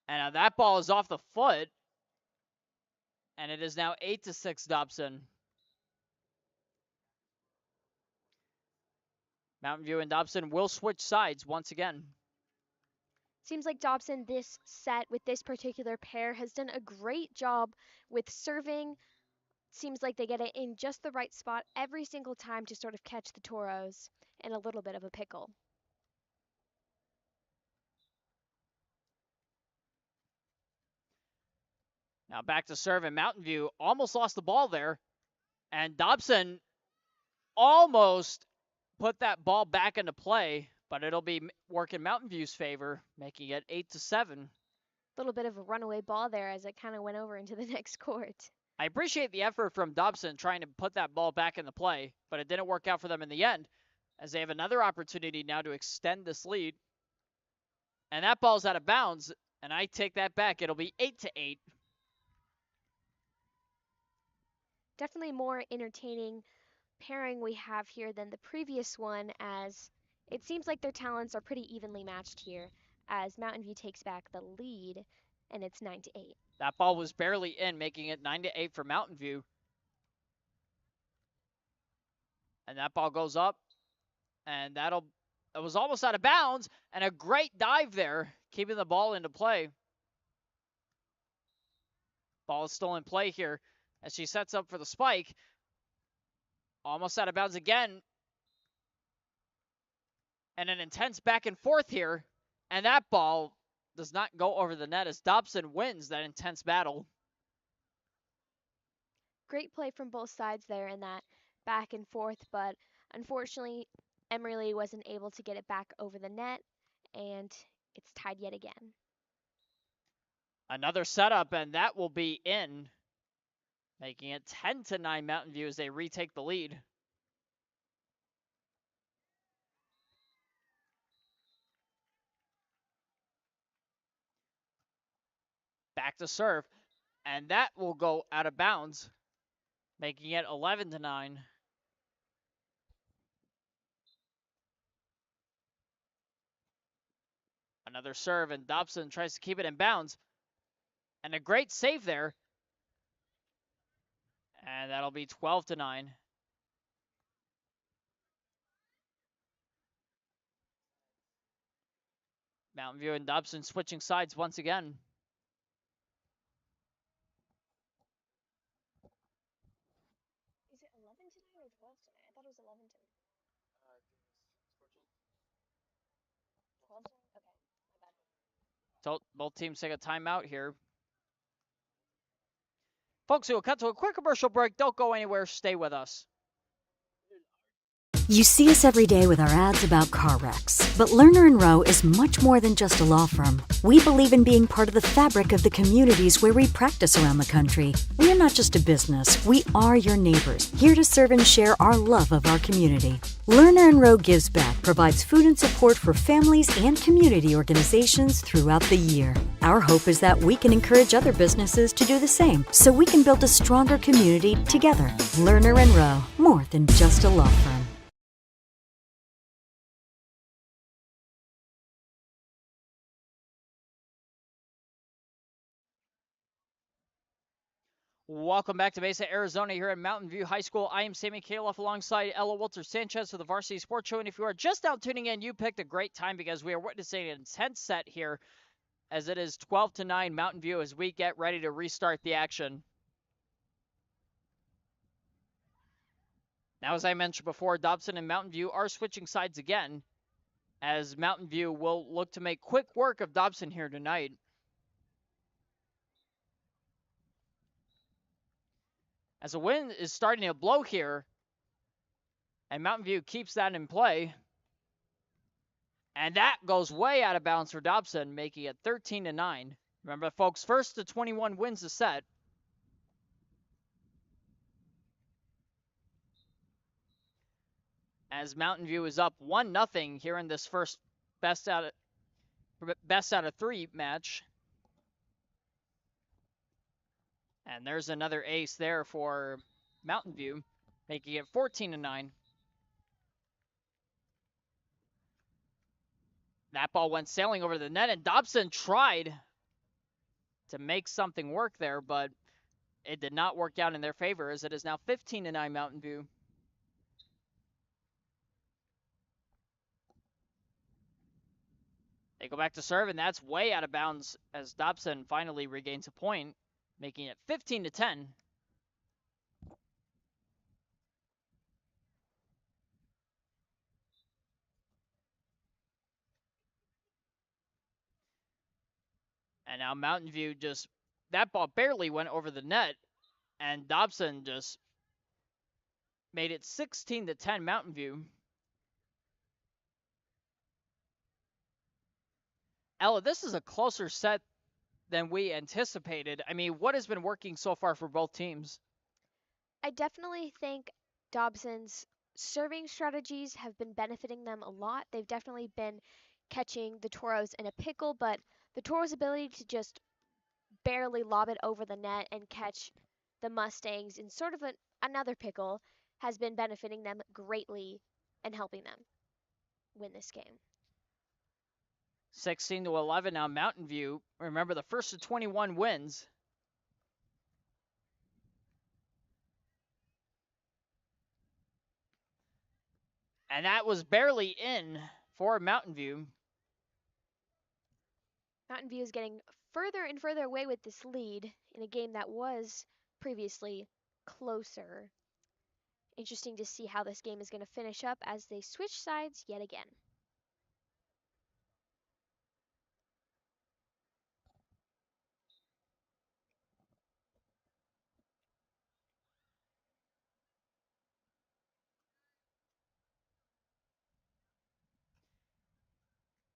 Speaker 4: And that ball is off the foot. And it is now 8-6 Dobson. Mountain View and Dobson will switch sides once again.
Speaker 5: Seems like Dobson this set with this particular pair has done a great job with serving. Seems like they get it in just the right spot every single time to sort of catch the Toros in a little bit of a pickle.
Speaker 4: Now back to serve, and Mountain View almost lost the ball there. And Dobson almost put that ball back into play, but it'll be working Mountain View's favor, making it 8-7.
Speaker 5: Little bit of a runaway ball there as it kind of went over into the next court.
Speaker 4: I appreciate the effort from Dobson trying to put that ball back into play, but it didn't work out for them in the end, as they have another opportunity now to extend this lead. And that ball's out of bounds, and I take that back. It'll be 8-8.
Speaker 5: Definitely more entertaining pairing we have here than the previous one, as it seems like their talents are pretty evenly matched here, as Mountain View takes back the lead, and it's 9-8.
Speaker 4: That ball was barely in, making it 9-8 for Mountain View. And that ball goes up, and it was almost out of bounds, and a great dive there, keeping the ball into play. Ball is still in play here as she sets up for the spike. Almost out of bounds again. And an intense back and forth here. And that ball does not go over the net as Dobson wins that intense battle.
Speaker 5: Great play from both sides there in that back and forth, but unfortunately, Emerly wasn't able to get it back over the net, and it's tied yet again.
Speaker 4: Another setup, and that will be in, making it 10-9 Mountain View as they retake the lead. Back to serve, and that will go out of bounds, making it 11-9. Another serve, and Dobson tries to keep it in bounds. And a great save there. And that'll be 12-9. Mountain View and Dobson switching sides once again.
Speaker 5: Is it 11-9 or 12-9? I thought it was 11-9. 12-9? Okay, my bad.
Speaker 4: So both teams take a timeout here. Folks, we will cut to a quick commercial break. Don't go anywhere. Stay with us.
Speaker 17: You see us every day with our ads about car wrecks. But Lerner & Rowe is much more than just a law firm. We believe in being part of the fabric of the communities where we practice around the country. We are not just a business. We are your neighbors, here to serve and share our love of our community. Lerner & Rowe Gives Back provides food and support for families and community organizations throughout the year. Our hope is that we can encourage other businesses to do the same, so we can build a stronger community together. Lerner & Rowe, more than just a law firm.
Speaker 4: Welcome back to Mesa, Arizona, here at Mountain View High School. I am Sammy Kaloff alongside Ella Walter-Sanchez for the Varsity Sports Show. And if you are just now tuning in, you picked a great time because we are witnessing an intense set here as it is 12-9 Mountain View as we get ready to restart the action. Now, as I mentioned before, Dobson and Mountain View are switching sides again as Mountain View will look to make quick work of Dobson here tonight. As the wind is starting to blow here, And Mountain View keeps that in play. And that goes way out of bounds for Dobson, making it 13-9. Remember, folks, first to 21 wins the set. As Mountain View is up 1-0 here in this first best out of 3 match. And there's another ace there for Mountain View, making it 14-9. That ball went sailing over the net, and Dobson tried to make something work there, but it did not work out in their favor, as it is now 15-9 Mountain View. They go back to serve, and that's way out of bounds as Dobson finally regains a point, making it 15-10. And now Mountain View that ball barely went over the net, and Dobson just made it 16-10 Mountain View. Ella, this is a closer set than we anticipated. I mean, what has been working so far for both teams?
Speaker 5: I definitely think Dobson's serving strategies have been benefiting them a lot. They've definitely been catching the Toros in a pickle, but the Toros' ability to just barely lob it over the net and catch the Mustangs in sort of another pickle has been benefiting them greatly and helping them win this game.
Speaker 4: 16-11 now Mountain View. Remember, the first of 21 wins. And that was barely in for Mountain View.
Speaker 5: Mountain View is getting further and further away with this lead in a game that was previously closer. Interesting to see how this game is going to finish up as they switch sides yet again.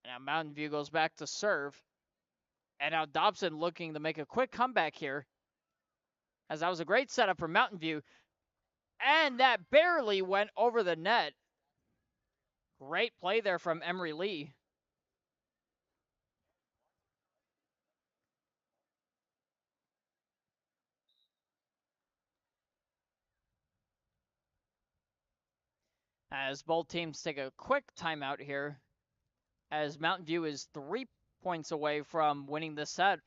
Speaker 4: Now Mountain View goes back to serve. And now Dobson looking to make a quick comeback here, as that was a great setup for Mountain View. And that barely went over the net. Great play there from Emery Lee. As both teams take a quick timeout here, as Mountain View is 3 points away from winning this set.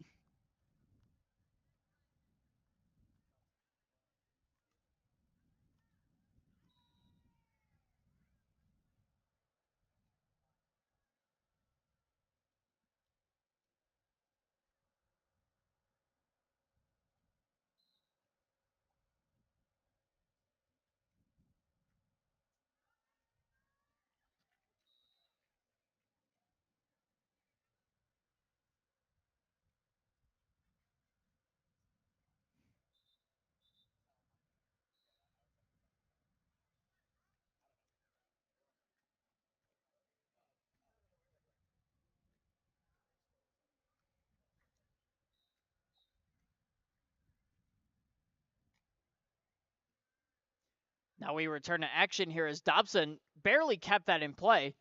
Speaker 4: Now we return to action here as Dobson barely kept that in play.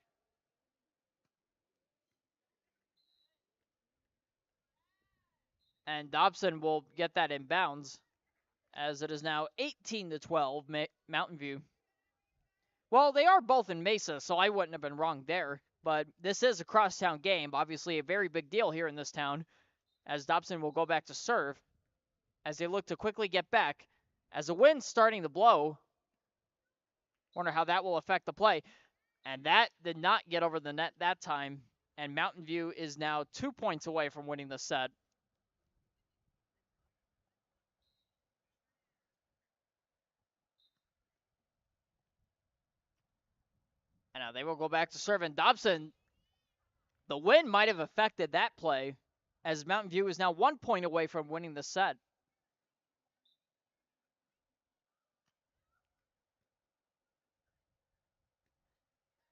Speaker 4: And Dobson will get that in bounds, as it is now 18-12 Mountain View. Well, they are both in Mesa, so I wouldn't have been wrong there. But this is a crosstown game, obviously a very big deal here in this town, as Dobson will go back to serve, as they look to quickly get back, as the wind's starting to blow. Wonder how that will affect the play. And that did not get over the net that time, and Mountain View is now 2 points away from winning the set. And now they will go back to serve, and Dobson, the wind might have affected that play, as Mountain View is now 1 point away from winning the set.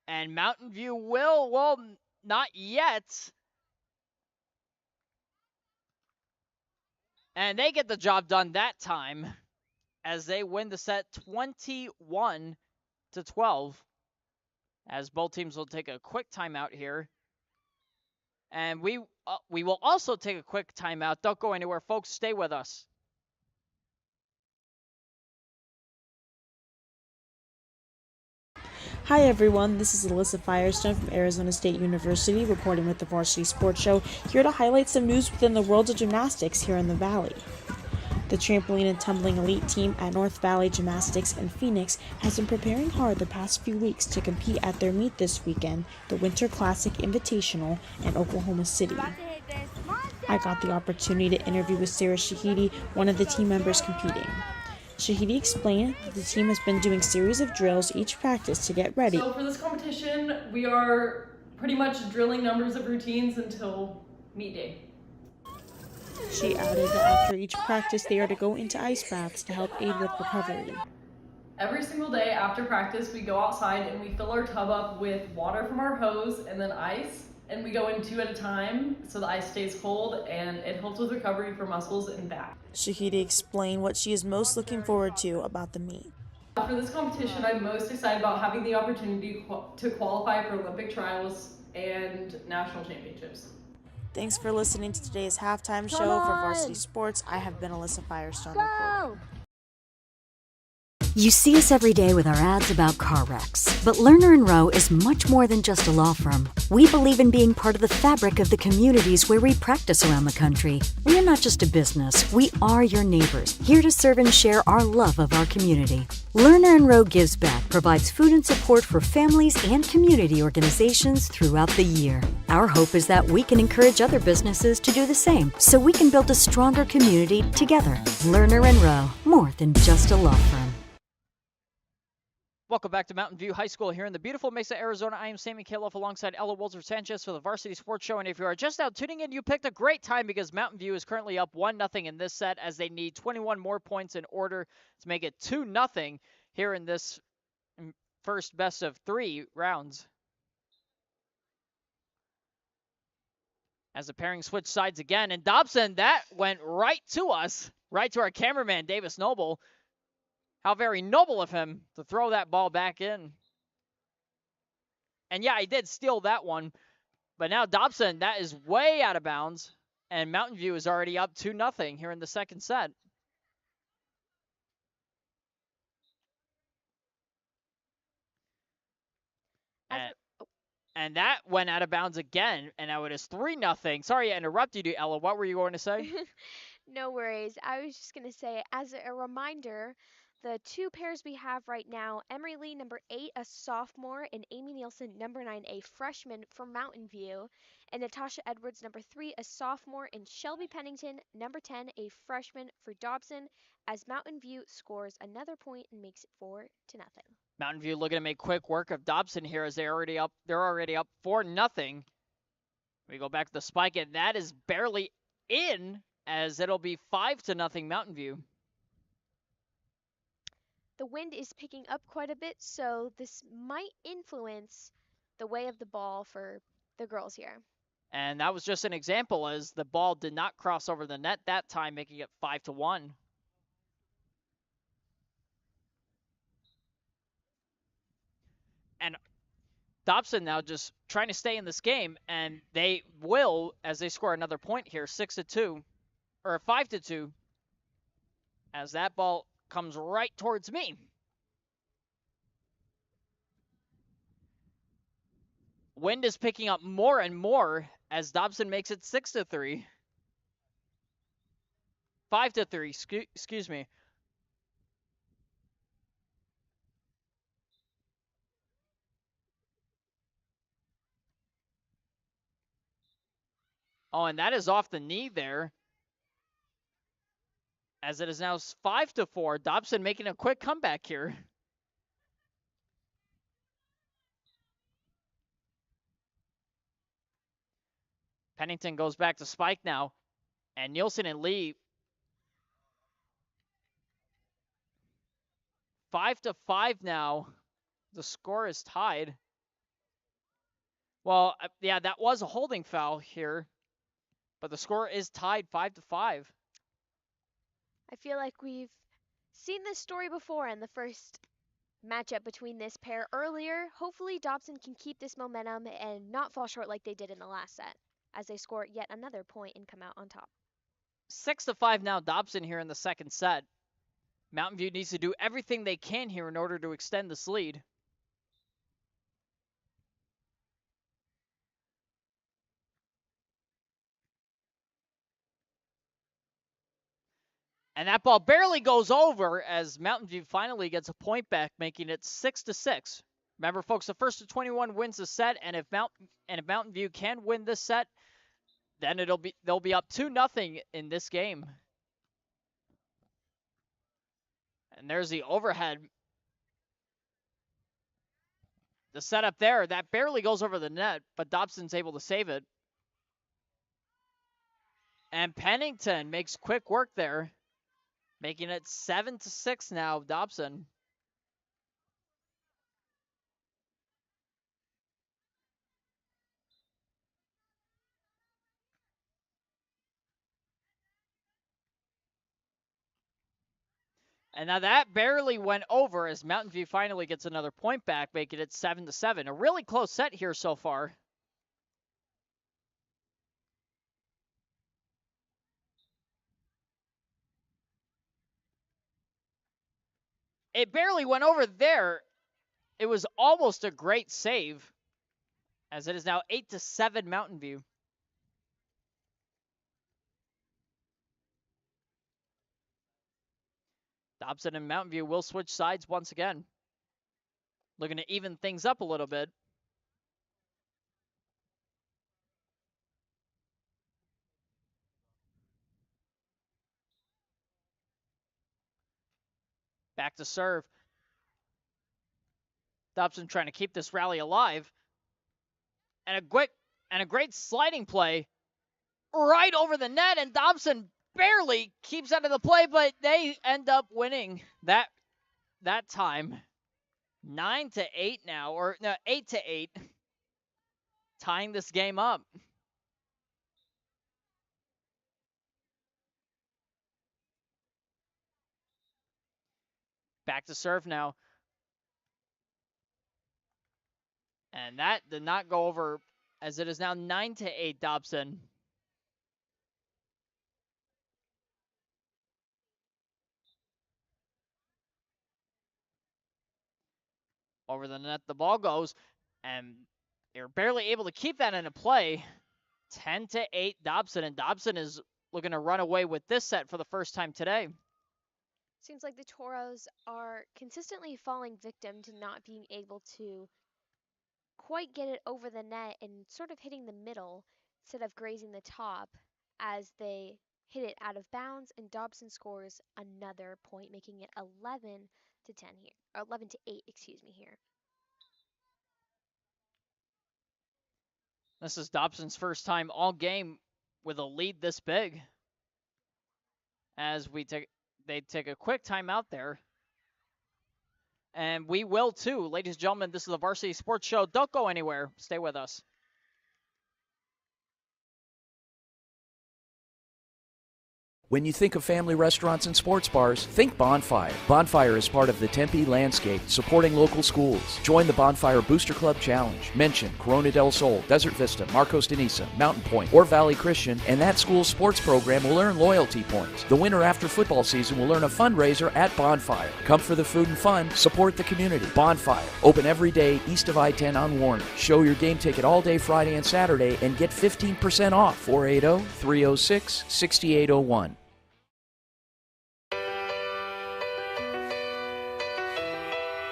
Speaker 4: And Mountain View will, well, not yet. And they get the job done that time as they win the set 21-12. As both teams will take a quick timeout here. And we will also take a quick timeout. Don't go anywhere, folks. Stay with us.
Speaker 18: Hi everyone, this is Alyssa Firestone from Arizona State University reporting with the Varsity Sports Show, here to highlight some news within the world of gymnastics here in the Valley. The trampoline and tumbling elite team at North Valley Gymnastics in Phoenix has been preparing hard the past few weeks to compete at their meet this weekend, the Winter Classic Invitational in Oklahoma City. I got the opportunity to interview with Sarah Shahidi, one of the team members competing. Shahidi explained that the team has been doing series of drills each practice to get ready.
Speaker 19: So for this competition, we are pretty much drilling numbers of routines until meet day.
Speaker 18: She added that after each practice, they are to go into ice baths to help aid with recovery.
Speaker 19: Every single day after practice, we go outside and we fill our tub up with water from our hose and then ice. And we go in 2 at a time so the ice stays cold and it helps with recovery for muscles and back.
Speaker 18: Shahidi explained what she is most looking forward to about the meet.
Speaker 19: For this competition, I'm most excited about having the opportunity to qualify for Olympic trials and national championships.
Speaker 18: Thanks for listening to today's halftime show for Varsity Sports. I have been Alyssa Firestone reporting.
Speaker 17: You see us every day with our ads about car wrecks. But Lerner & Rowe is much more than just a law firm. We believe in being part of the fabric of the communities where we practice around the country. We are not just a business. We are your neighbors, here to serve and share our love of our community. Lerner & Rowe Gives Back provides food and support for families and community organizations throughout the year. Our hope is that we can encourage other businesses to do the same, so we can build a stronger community together. Lerner & Rowe, more than just a law firm.
Speaker 4: Welcome back to Mountain View High School here in the beautiful Mesa, Arizona. I am Sammy Kaloff alongside Ella Walter-Sanchez for the Varsity Sports Show. And if you are just now tuning in, you picked a great time because Mountain View is currently up 1-0 in this set as they need 21 more points in order to make it 2-0 here in this first best of 3 rounds. As the pairing switch sides again. And Dobson, that went right to us, right to our cameraman, Davis Noble. How very noble of him to throw that ball back in. And yeah, he did steal that one. But now Dobson, that is way out of bounds. And Mountain View is already up 2-0 here in the second set. And that went out of bounds again. And now it is 3-0. Sorry I interrupted you, Ella. What were you going to say?
Speaker 5: No worries. I was just going to say, as a reminder, the 2 pairs we have right now, Emery Lee, number 8, a sophomore, and Amy Nielsen, number 9, a freshman from Mountain View, and Natasha Edwards, number 3, a sophomore, and Shelby Pennington, number 10, a freshman for Dobson, as Mountain View scores another point and makes it 4-0.
Speaker 4: Mountain View looking to make quick work of Dobson here as they're already up 4-0. We go back to the spike, and that is barely in, as it'll be 5-0 Mountain View.
Speaker 5: The wind is picking up quite a bit, so this might influence the way of the ball for the girls here.
Speaker 4: And that was just an example, as the ball did not cross over the net that time, making it 5-1. And Dobson now just trying to stay in this game, and they will as they score another point here, 6-2, or 5-2, as that ball comes right towards me. Wind is picking up more and more as Dobson makes it 6-3. 5-3, excuse me. Oh, and that is off the knee there. As it is now 5-4. Dobson making a quick comeback here. Pennington goes back to spike now. And Nielsen and Lee. 5-5 now. The score is tied. Well, yeah, that was a holding foul here, but the score is tied 5-5.
Speaker 5: I feel like we've seen this story before in the first matchup between this pair earlier. Hopefully Dobson can keep this momentum and not fall short like they did in the last set as they score yet another point and come out on top.
Speaker 4: 6-5 now, Dobson here in the second set. Mountain View needs to do everything they can here in order to extend this lead. And that ball barely goes over as Mountain View finally gets a point back, making it 6-6. Remember, folks, the first to 21 wins the set, and if Mountain View can win this set, then they'll be up 2-0 in this game. And there's the overhead. The setup there, that barely goes over the net, but Dobson's able to save it. And Pennington makes quick work there, making it 7-6 now, Dobson. And now that barely went over as Mountain View finally gets another point back, making it 7-7. A really close set here so far. It barely went over there. It was almost a great save, as it is now 8-7 Mountain View. Dobson and Mountain View will switch sides once again, looking to even things up a little bit. Back to serve. Dobson trying to keep this rally alive. And a great sliding play right over the net, and Dobson barely keeps out of the play, but they end up winning that time. 9-8 now, or no, 8-8, tying this game up. Back to serve now. And that did not go over, as it is now 9-8 Dobson. Over the net, the ball goes, and they're barely able to keep that into play. 10-8 Dobson, and Dobson is looking to run away with this set for the first time today.
Speaker 5: Seems like the Toros are consistently falling victim to not being able to quite get it over the net and sort of hitting the middle instead of grazing the top as they hit it out of bounds, and Dobson scores another point, making it 11-10 here, or 11-8, excuse me, here.
Speaker 4: This is Dobson's first time all game with a lead this big. As they take a quick timeout there. And we will too. Ladies and gentlemen, this is the Varsity Sports Show. Don't go anywhere. Stay with us.
Speaker 1: When you think of family restaurants and sports bars, think Bonfire. Bonfire is part of the Tempe landscape, supporting local schools. Join the Bonfire Booster Club Challenge. Mention Corona del Sol, Desert Vista, Marcos de Niza, Mountain Point, or Valley Christian, and that school's sports program will earn loyalty points. The winner after football season will earn a fundraiser at Bonfire. Come for the food and fun, support the community. Bonfire, open every day east of I-10 on Warner. Show your game ticket all day Friday and Saturday and get 15% off. 480-306-6801.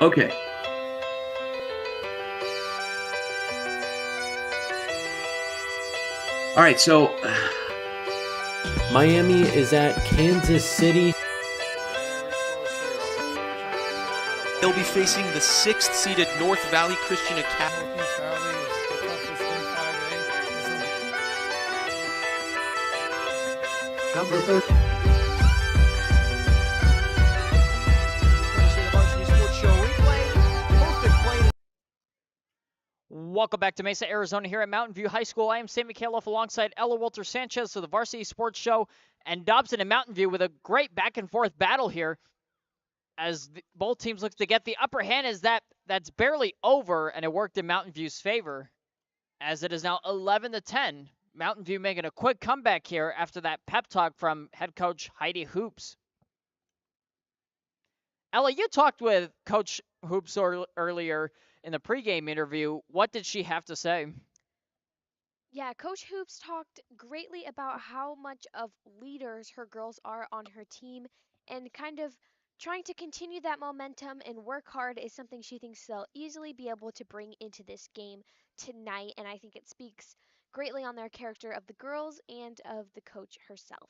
Speaker 20: Okay. All right, so
Speaker 21: Miami is at Kansas City.
Speaker 22: They'll be facing the 6th-seeded North Valley Christian Academy.
Speaker 21: Number 30.
Speaker 4: Welcome back to Mesa, Arizona here at Mountain View High School. I am Sam Mikhailov alongside Ella Walter Sanchez of the Varsity Sports Show and Dobson and Mountain View with a great back-and-forth battle here as both teams look to get the upper hand as that's barely over, and it worked in Mountain View's favor as it is now 11-10. Mountain View making a quick comeback here after that pep talk from head coach Heidi Hoops. Ella, you talked with Coach Hoops earlier in the pregame interview. What did she have to say?
Speaker 5: Yeah, Coach Hoops talked greatly about how much of leaders her girls are on her team, and kind of trying to continue that momentum and work hard is something she thinks they'll easily be able to bring into this game tonight, and I think it speaks greatly on their character of the girls and of the coach herself.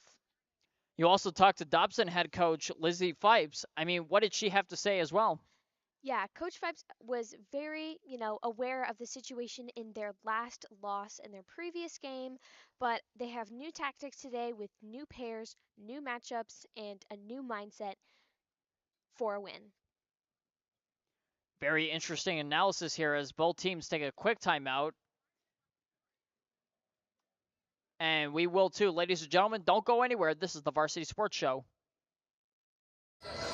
Speaker 4: You also talked to Dobson head coach Lizzie Fipes. I mean, what did she have to say as well?
Speaker 5: Yeah, Coach Fipes was very, aware of the situation in their last loss in their previous game, but they have new tactics today with new pairs, new matchups, and a new mindset for a win.
Speaker 4: Very interesting analysis here as both teams take a quick timeout. And we will too. Ladies and gentlemen, don't go anywhere. This is the Varsity Sports Show.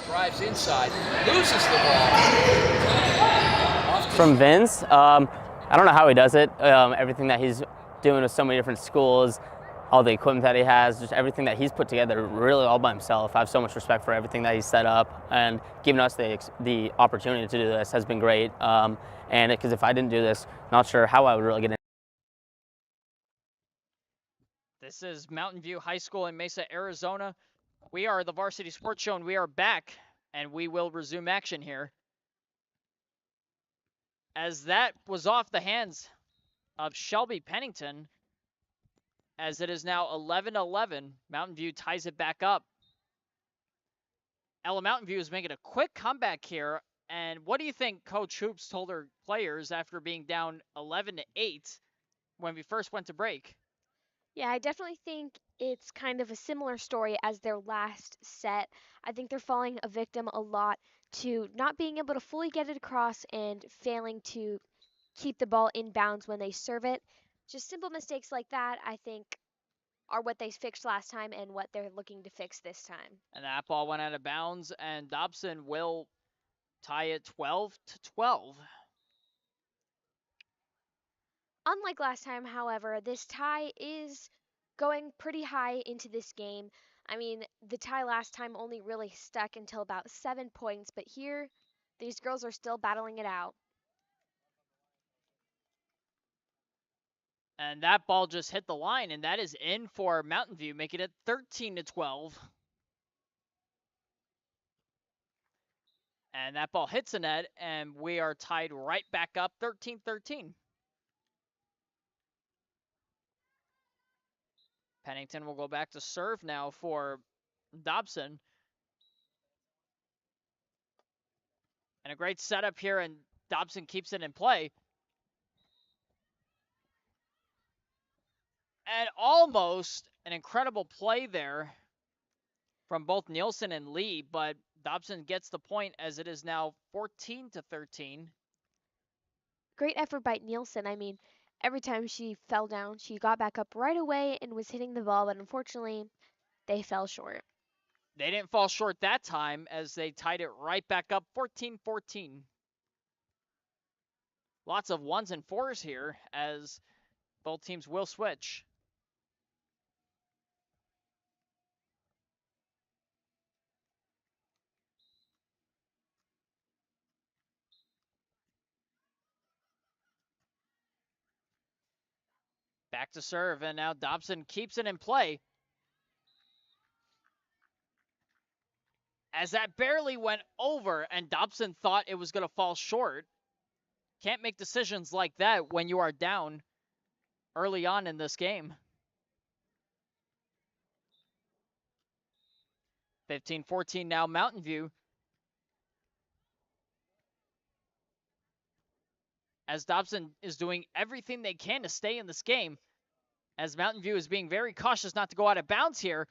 Speaker 2: Drives inside, loses the ball.
Speaker 3: From Vince, I don't know how he does it. Everything that he's doing with so many different schools, all the equipment that he has, just everything that he's put together really all by himself. I have so much respect for everything that he's set up, and giving us the opportunity to do this has been great. And because if I didn't do this, not sure how I would really get in.
Speaker 4: This is Mountain View High School in Mesa, Arizona. We are the Varsity Sports Show, and we are back, and we will resume action here. As that was off the hands of Shelby Pennington, as it is now 11-11. Mountain View ties it back up. Ella, Mountain View is making a quick comeback here, and what do you think Coach Hoops told her players after being down 11-8 when we first went to break?
Speaker 5: Yeah, I definitely think it's kind of a similar story as their last set. I think they're falling a victim a lot to not being able to fully get it across and failing to keep the ball in bounds when they serve it. Just simple mistakes like that, I think, are what they fixed last time and what they're looking to fix this time.
Speaker 4: And that ball went out of bounds, and Dobson will tie it 12-12.
Speaker 5: Unlike last time, however, this tie is going pretty high into this game. I mean, the tie last time only really stuck until about 7 points, but here, these girls are still battling it out.
Speaker 4: And that ball just hit the line, and that is in for Mountain View, making it 13-12. And that ball hits the net, and we are tied right back up 13-13. Pennington will go back to serve now for Dobson. And a great setup here, and Dobson keeps it in play. And almost an incredible play there from both Nielsen and Lee, but Dobson gets the point as it is now 14-13.
Speaker 5: Great effort by Nielsen. I mean, every time she fell down, she got back up right away and was hitting the ball, but unfortunately, they fell short.
Speaker 4: They didn't fall short that time as they tied it right back up 14-14. Lots of ones and fours here as both teams will switch. Back to serve, and now Dobson keeps it in play. As that barely went over, and Dobson thought it was going to fall short. Can't make decisions like that when you are down early on in this game. 15-14 now, Mountain View. As Dobson is doing everything they can to stay in this game. As Mountain View is being very cautious not to go out of bounds here.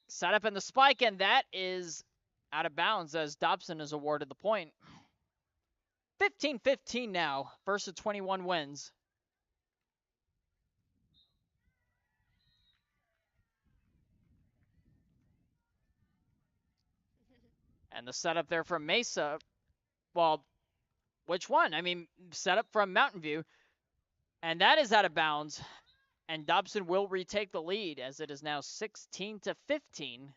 Speaker 4: Set up in the spike, and that is out of bounds as Dobson is awarded the point. 15-15 now. Versus 21 wins. And the setup there from Mesa. Well, which one? I mean, setup from Mountain View. And that is out of bounds. And Dobson will retake the lead as it is now 16-15. Sorry.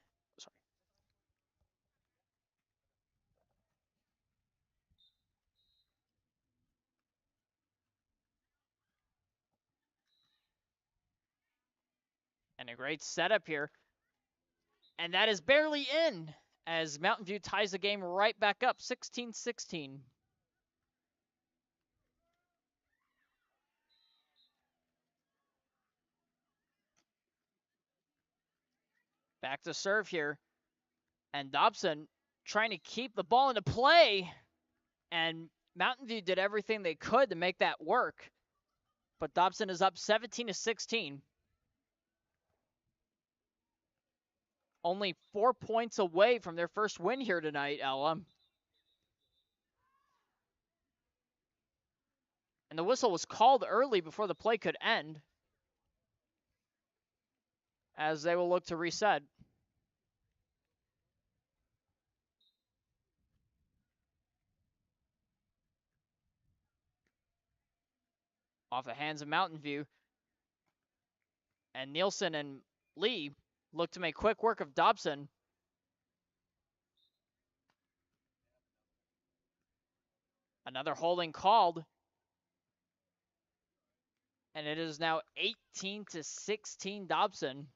Speaker 4: And a great setup here. And that is barely in as Mountain View ties the game right back up, 16-16. Back to serve here. And Dobson trying to keep the ball into play. And Mountain View did everything they could to make that work. But Dobson is up 17-16. Only 4 points away from their first win here tonight, Ella. And the whistle was called early before the play could end, as they will look to reset. Off the hands of Mountain View. And Nielsen and Lee look to make quick work of Dobson. Another holding called. And it is now 18-16 Dobson.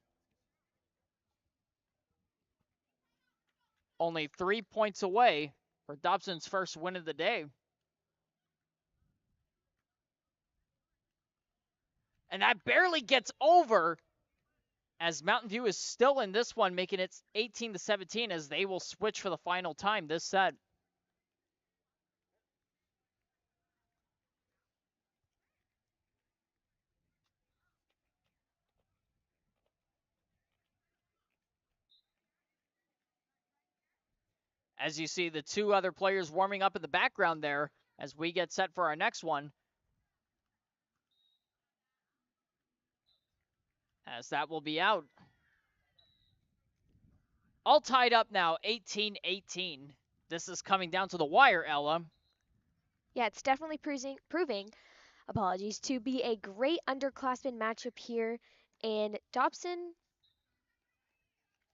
Speaker 4: Only 3 points away for Dobson's first win of the day. And that barely gets over as Mountain View is still in this one, making it 18-17 as they will switch for the final time this set. As you see the two other players warming up in the background there as we get set for our next one. As that will be out. All tied up now, 18-18. This is coming down to the wire, Ella.
Speaker 5: Yeah, it's definitely proving, apologies, to be a great underclassmen matchup here. And Dobson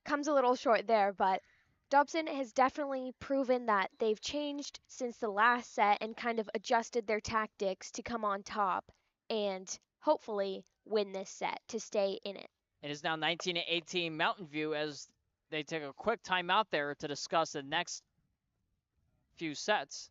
Speaker 5: comes a little short there, but Dobson has definitely proven that they've changed since the last set and kind of adjusted their tactics to come on top and hopefully win this set to stay in it.
Speaker 4: It is now 19-18 Mountain View as they take a quick timeout there to discuss the next few sets.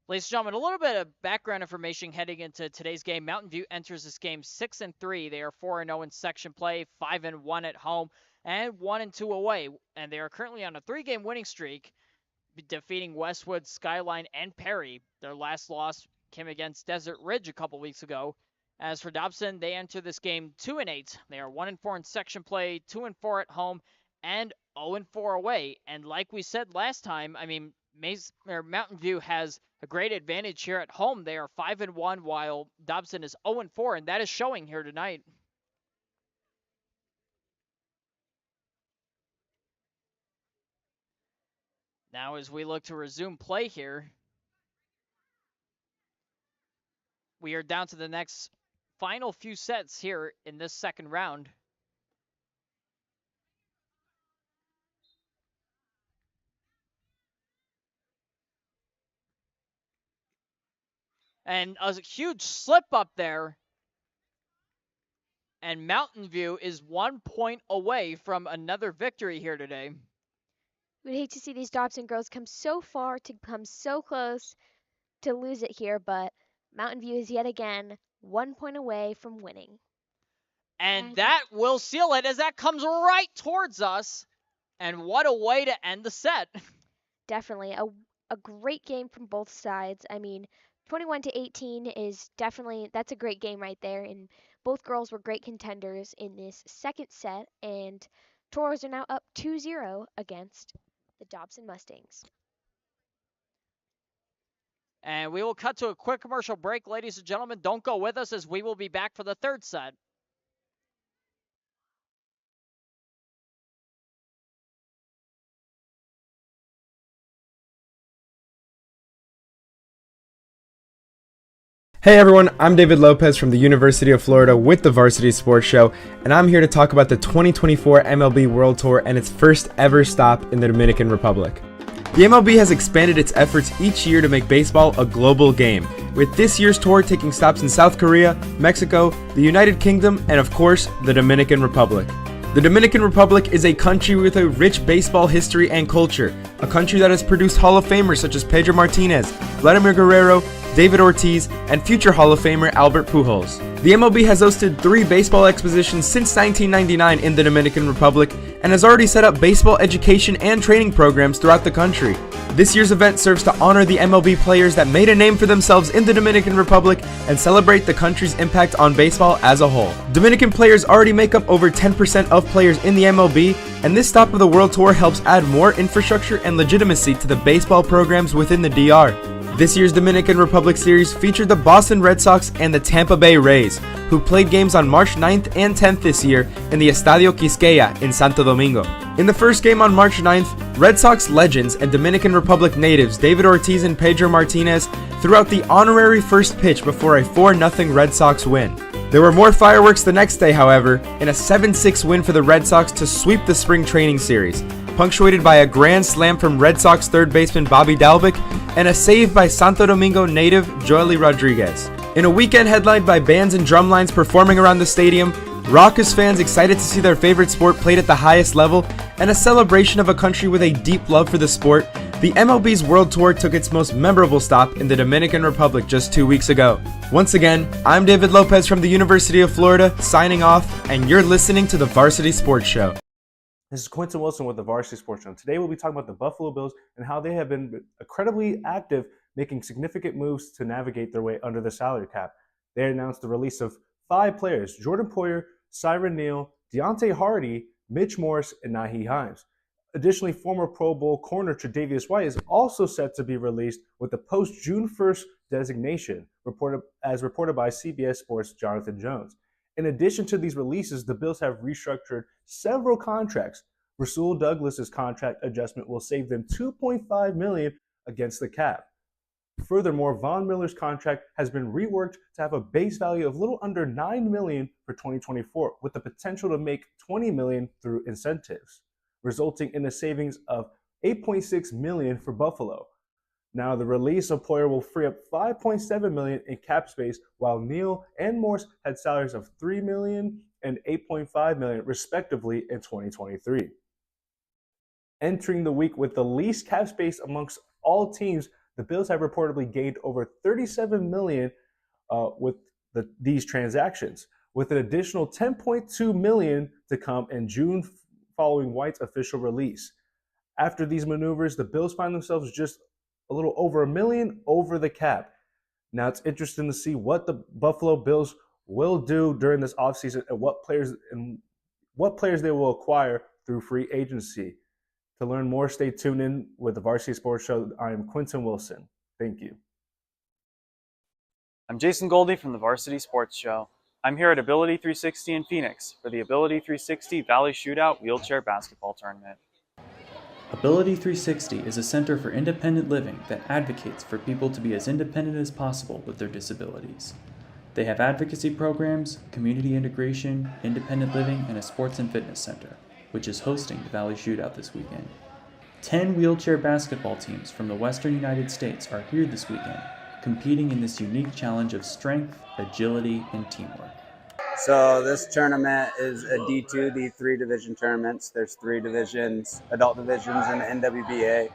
Speaker 4: Ladies and gentlemen, a little bit of background information heading into today's game. Mountain View enters this game 6-3. They are 4-0 in section play, 5-1 at home, and 1-2 away. And they are currently on a 3-game winning streak, defeating Westwood, Skyline, and Perry. Their last loss came against Desert Ridge a couple weeks ago. As for Dobson, they enter this game 2-8. They are 1-4 in section play, 2-4 at home, and 0-4 away. And like we said last time, I mean, Mountain View has a great advantage here at home. They are 5-1 while Dobson is 0-4, and that is showing here tonight. Now as we look to resume play here, we are down to the next final few sets here in this second round. And a huge slip up there. And Mountain View is 1 point away from another victory here today.
Speaker 5: We'd hate to see these Dobson girls come so far to come so close to lose it here, but Mountain View is yet again 1 point away from winning.
Speaker 4: And that will seal it as that comes right towards us. And what a way to end the set.
Speaker 5: Definitely a great game from both sides. I mean, 21-18 is definitely, that's a great game right there. And both girls were great contenders in this second set. And Toros are now up 2-0 against the Dobson Mustangs.
Speaker 4: And we will cut to a quick commercial break. Ladies and gentlemen, don't go with us as we will be back for the third set.
Speaker 11: Hey everyone, I'm David Lopez from the University of Florida with the Varsity Sports Show, and I'm here to talk about the 2024 MLB World Tour and its first ever stop in the Dominican Republic. The MLB has expanded its efforts each year to make baseball a global game, with this year's tour taking stops in South Korea, Mexico, the United Kingdom, and of course, the Dominican Republic. The Dominican Republic is a country with a rich baseball history and culture, a country that has produced Hall of Famers such as Pedro Martinez, Vladimir Guerrero, David Ortiz, and future Hall of Famer Albert Pujols. The MLB has hosted 3 baseball expositions since 1999 in the Dominican Republic and has already set up baseball education and training programs throughout the country. This year's event serves to honor the MLB players that made a name for themselves in the Dominican Republic and celebrate the country's impact on baseball as a whole. Dominican players already make up over 10% of players in the MLB, and this stop of the World Tour helps add more infrastructure and legitimacy to the baseball programs within the DR. This year's Dominican Republic Series featured the Boston Red Sox and the Tampa Bay Rays, who played games on March 9th and 10th this year in the Estadio Quisqueya in Santo Domingo. In the first game on March 9th, Red Sox legends and Dominican Republic natives David Ortiz and Pedro Martinez threw out the honorary first pitch before a 4-0 Red Sox win. There were more fireworks the next day, however, in a 7-6 win for the Red Sox to sweep the spring training series, punctuated by a grand slam from Red Sox third baseman Bobby Dalbec and a save by Santo Domingo native Joely Rodriguez. In a weekend headlined by bands and drumlines performing around the stadium, raucous fans excited to see their favorite sport played at the highest level, and a celebration of a country with a deep love for the sport, the MLB's World Tour took its most memorable stop in the Dominican Republic just 2 weeks ago. Once again, I'm David Lopez from the University of Florida, signing off, and you're listening to the Varsity Sports Show.
Speaker 12: This is Quentin Wilson with the Varsity Sports Show. Today we'll be talking about the Buffalo Bills and how they have been incredibly active, making significant moves to navigate their way under the salary cap. They announced the release of 5 players: Jordan Poyer, Cyron Neal, Deontay Hardy, Mitch Morse, and Nahi Himes. Additionally, former Pro Bowl corner Tre'Davious White is also set to be released with the post-June 1st designation, reported by CBS Sports' Jonathan Jones. In addition to these releases, the Bills have restructured several contracts. Rasul Douglas's contract adjustment will save them $2.5 million against the cap. Furthermore, Von Miller's contract has been reworked to have a base value of a little under $9 million for 2024, with the potential to make $20 million through incentives, resulting in a savings of $8.6 million for Buffalo. Now, the release of Poyer will free up $5.7 million in cap space, while Neal and Morse had salaries of $3 million and $8.5 million, respectively, in 2023. Entering the week with the least cap space amongst all teams, the Bills have reportedly gained over $37 million with these transactions, with an additional $10.2 million to come in June following White's official release. After these maneuvers, the Bills find themselves just a little over $1 million over the cap. Now, it's interesting to see what the Buffalo Bills will do during this offseason and what players they will acquire through free agency. To learn more, stay tuned in with the Varsity Sports Show. I am Quentin Wilson. Thank you.
Speaker 23: I'm Jason Goldie from the Varsity Sports Show. I'm here at Ability 360 in Phoenix for the Ability 360 Valley Shootout Wheelchair Basketball Tournament.
Speaker 24: Ability 360 is a center for independent living that advocates for people to be as independent as possible with their disabilities. They have advocacy programs, community integration, independent living, and a sports and fitness center, which is hosting the Valley Shootout this weekend. 10 wheelchair basketball teams from the Western United States are here this weekend, competing in this unique challenge of strength, agility, and teamwork.
Speaker 25: So this tournament is a D2, D3 division tournaments. There's 3 divisions, adult divisions in the NWBA,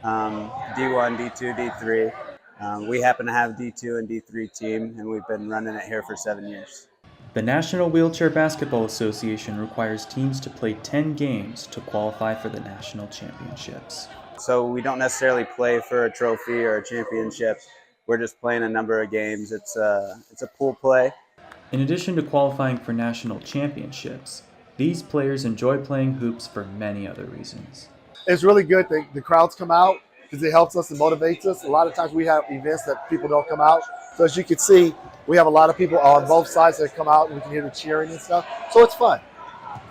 Speaker 25: D1, D2, D3. We happen to have D2 and D3 team, and we've been running it here for 7 years.
Speaker 24: The National Wheelchair Basketball Association requires teams to play 10 games to qualify for the national championships.
Speaker 25: So we don't necessarily play for a trophy or a championship. We're just playing a number of games. It's a pool play.
Speaker 24: In addition to qualifying for national championships, these players enjoy playing hoops for many other reasons.
Speaker 26: It's really good. The crowds come out.
Speaker 6: because it helps us and motivates us. A lot of times we have events that people don't come out. So as you can see, we have a lot of people on both sides that come out and we can hear the cheering and stuff. So it's fun.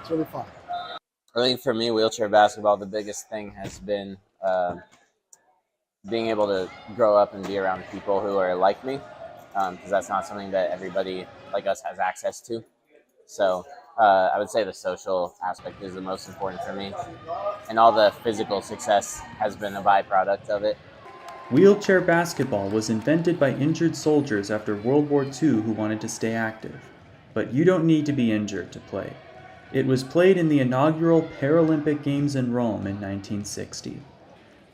Speaker 6: It's really fun.
Speaker 10: I think for me, wheelchair basketball, the biggest thing has been being able to grow up and be around people who are like me, because that's not something that everybody like us has access to. So I would say the social aspect is the most important for me, and all the physical success has been a byproduct of it.
Speaker 24: Wheelchair basketball was invented by injured soldiers after World War II who wanted to stay active. But you don't need to be injured to play. It was played in the inaugural Paralympic Games in Rome in 1960.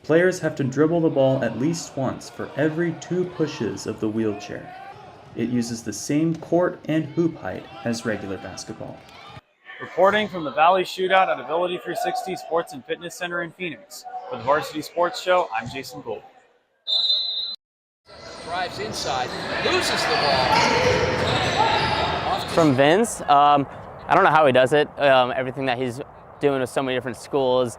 Speaker 24: Players have to dribble the ball at least once for every 2 pushes of the wheelchair. It uses the same court and hoop height as regular basketball.
Speaker 23: Reporting from the Valley Shootout at Ability 360 Sports and Fitness Center in Phoenix. For the Varsity Sports Show, I'm Jason Gould.
Speaker 2: Drives inside, loses the ball.
Speaker 3: From Vince, I don't know how he does it. Everything that he's doing with so many different schools,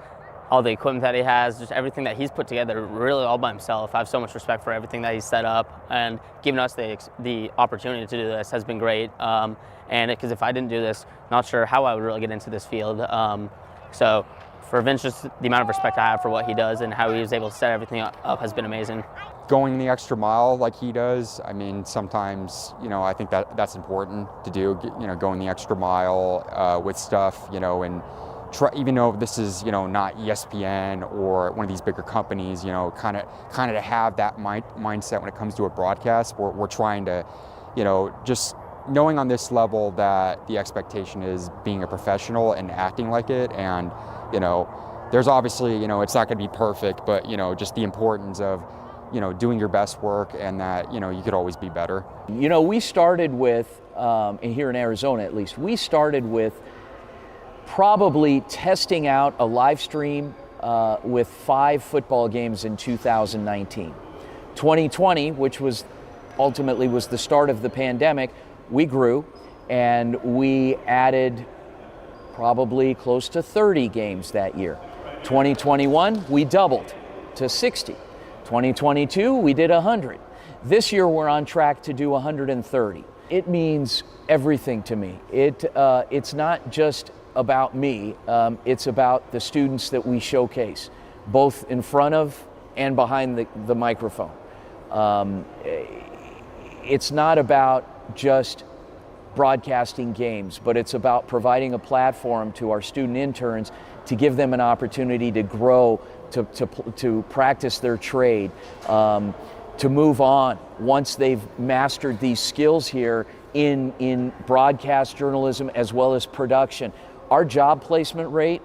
Speaker 3: all the equipment that he has, just everything that he's put together really all by himself. I have so much respect for everything that he's set up, and giving us the opportunity to do this has been great. And because if I didn't do this, not sure how I would really get into this field. So for Vince, just the amount of respect I have for what he does and how he was able to set everything up has been amazing.
Speaker 13: Going the extra mile like he does, I mean, sometimes, I think that's important to do, going the extra mile with stuff, and even though this is, not ESPN or one of these bigger companies, kind of to have that mindset when it comes to a broadcast. We're trying to, just knowing on this level that the expectation is being a professional and acting like it. And, there's obviously, it's not going to be perfect, but, just the importance of, doing your best work and that, you could always be better.
Speaker 15: We started with, here in Arizona at least, we started with probably testing out a live stream with 5 football games in 2019. 2020, which was ultimately was the start of the pandemic, we grew and we added probably close to 30 games that year. 2021, we doubled to 60. 2022, we did 100. This year, we're on track to do 130. It means everything to me. It's not just about me. It's about the students that we showcase, both in front of and behind the microphone. It's not about just broadcasting games, but it's about providing a platform to our student interns to give them an opportunity to grow, to practice their trade, to move on once they've mastered these skills here in broadcast journalism as well as production. Our job placement rate,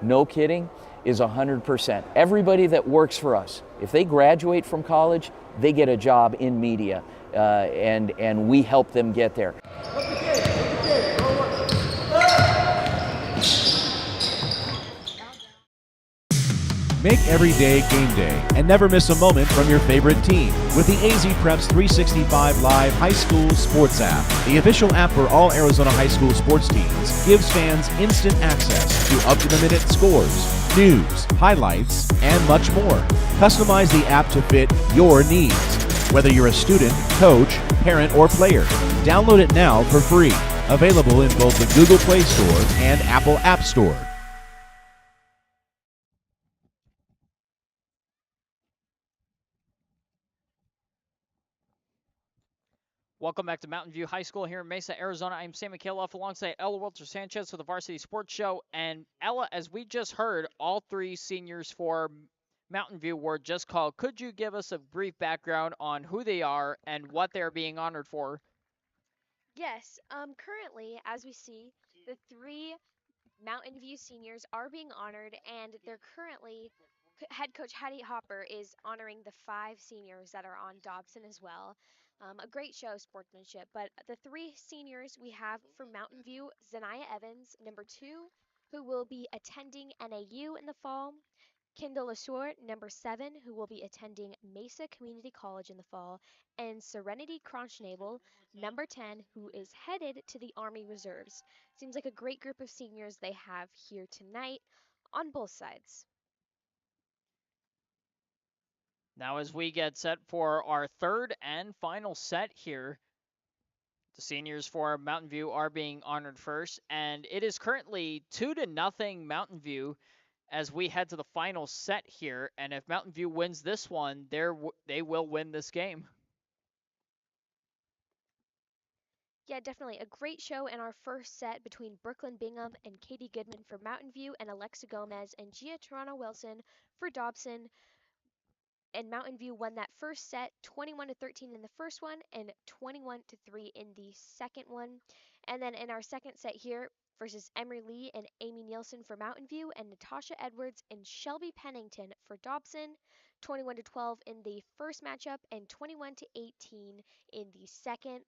Speaker 15: no kidding, is 100%. Everybody that works for us, if they graduate from college, they get a job in media, and we help them get there.
Speaker 1: Make every day game day and never miss a moment from your favorite team with the AZ Preps 365 Live High School Sports app. The official app for all Arizona high school sports teams gives fans instant access to up-to-the-minute scores, news, highlights, and much more. Customize the app to fit your needs, whether you're a student, coach, parent, or player. Download it now for free. Available in both the Google Play Store and Apple App Store.
Speaker 4: Welcome back to Mountain View High School here in Mesa, Arizona. I'm Sam McKelloff alongside Ella Walter-Sanchez for the Varsity Sports Show. And Ella, as we just heard, all 3 seniors for Mountain View were just called. Could you give us a brief background on who they are and what they're being honored for?
Speaker 5: Yes, currently, as we see, the 3 Mountain View seniors are being honored, and they're currently, head coach Hattie Hopper is honoring the 5 seniors that are on Dobson as well. A great show of sportsmanship. But the 3 seniors we have from Mountain View, Zanaya Evans, number 2, who will be attending NAU in the fall. Kendall Assure, number 7, who will be attending Mesa Community College in the fall. And Serenity Cronschnabel, number 10, who is headed to the Army Reserves. Seems like a great group of seniors they have here tonight on both sides.
Speaker 4: Now as we get set for our third and final set here, the seniors for Mountain View are being honored first, and it is currently 2-0 Mountain View as we head to the final set here. And if Mountain View wins this one, they will win this game.
Speaker 5: Yeah, definitely. A great show in our first set between Brooklyn Bingham and Katie Goodman for Mountain View and Alexa Gomez and Gia Toronto Wilson for Dobson. And Mountain View won that first set 21-13 in the first one and 21-3 in the second one. And then in our second set here versus Emery Lee and Amy Nielsen for Mountain View and Natasha Edwards and Shelby Pennington for Dobson, 21-12 in the first matchup and 21-18 in the second.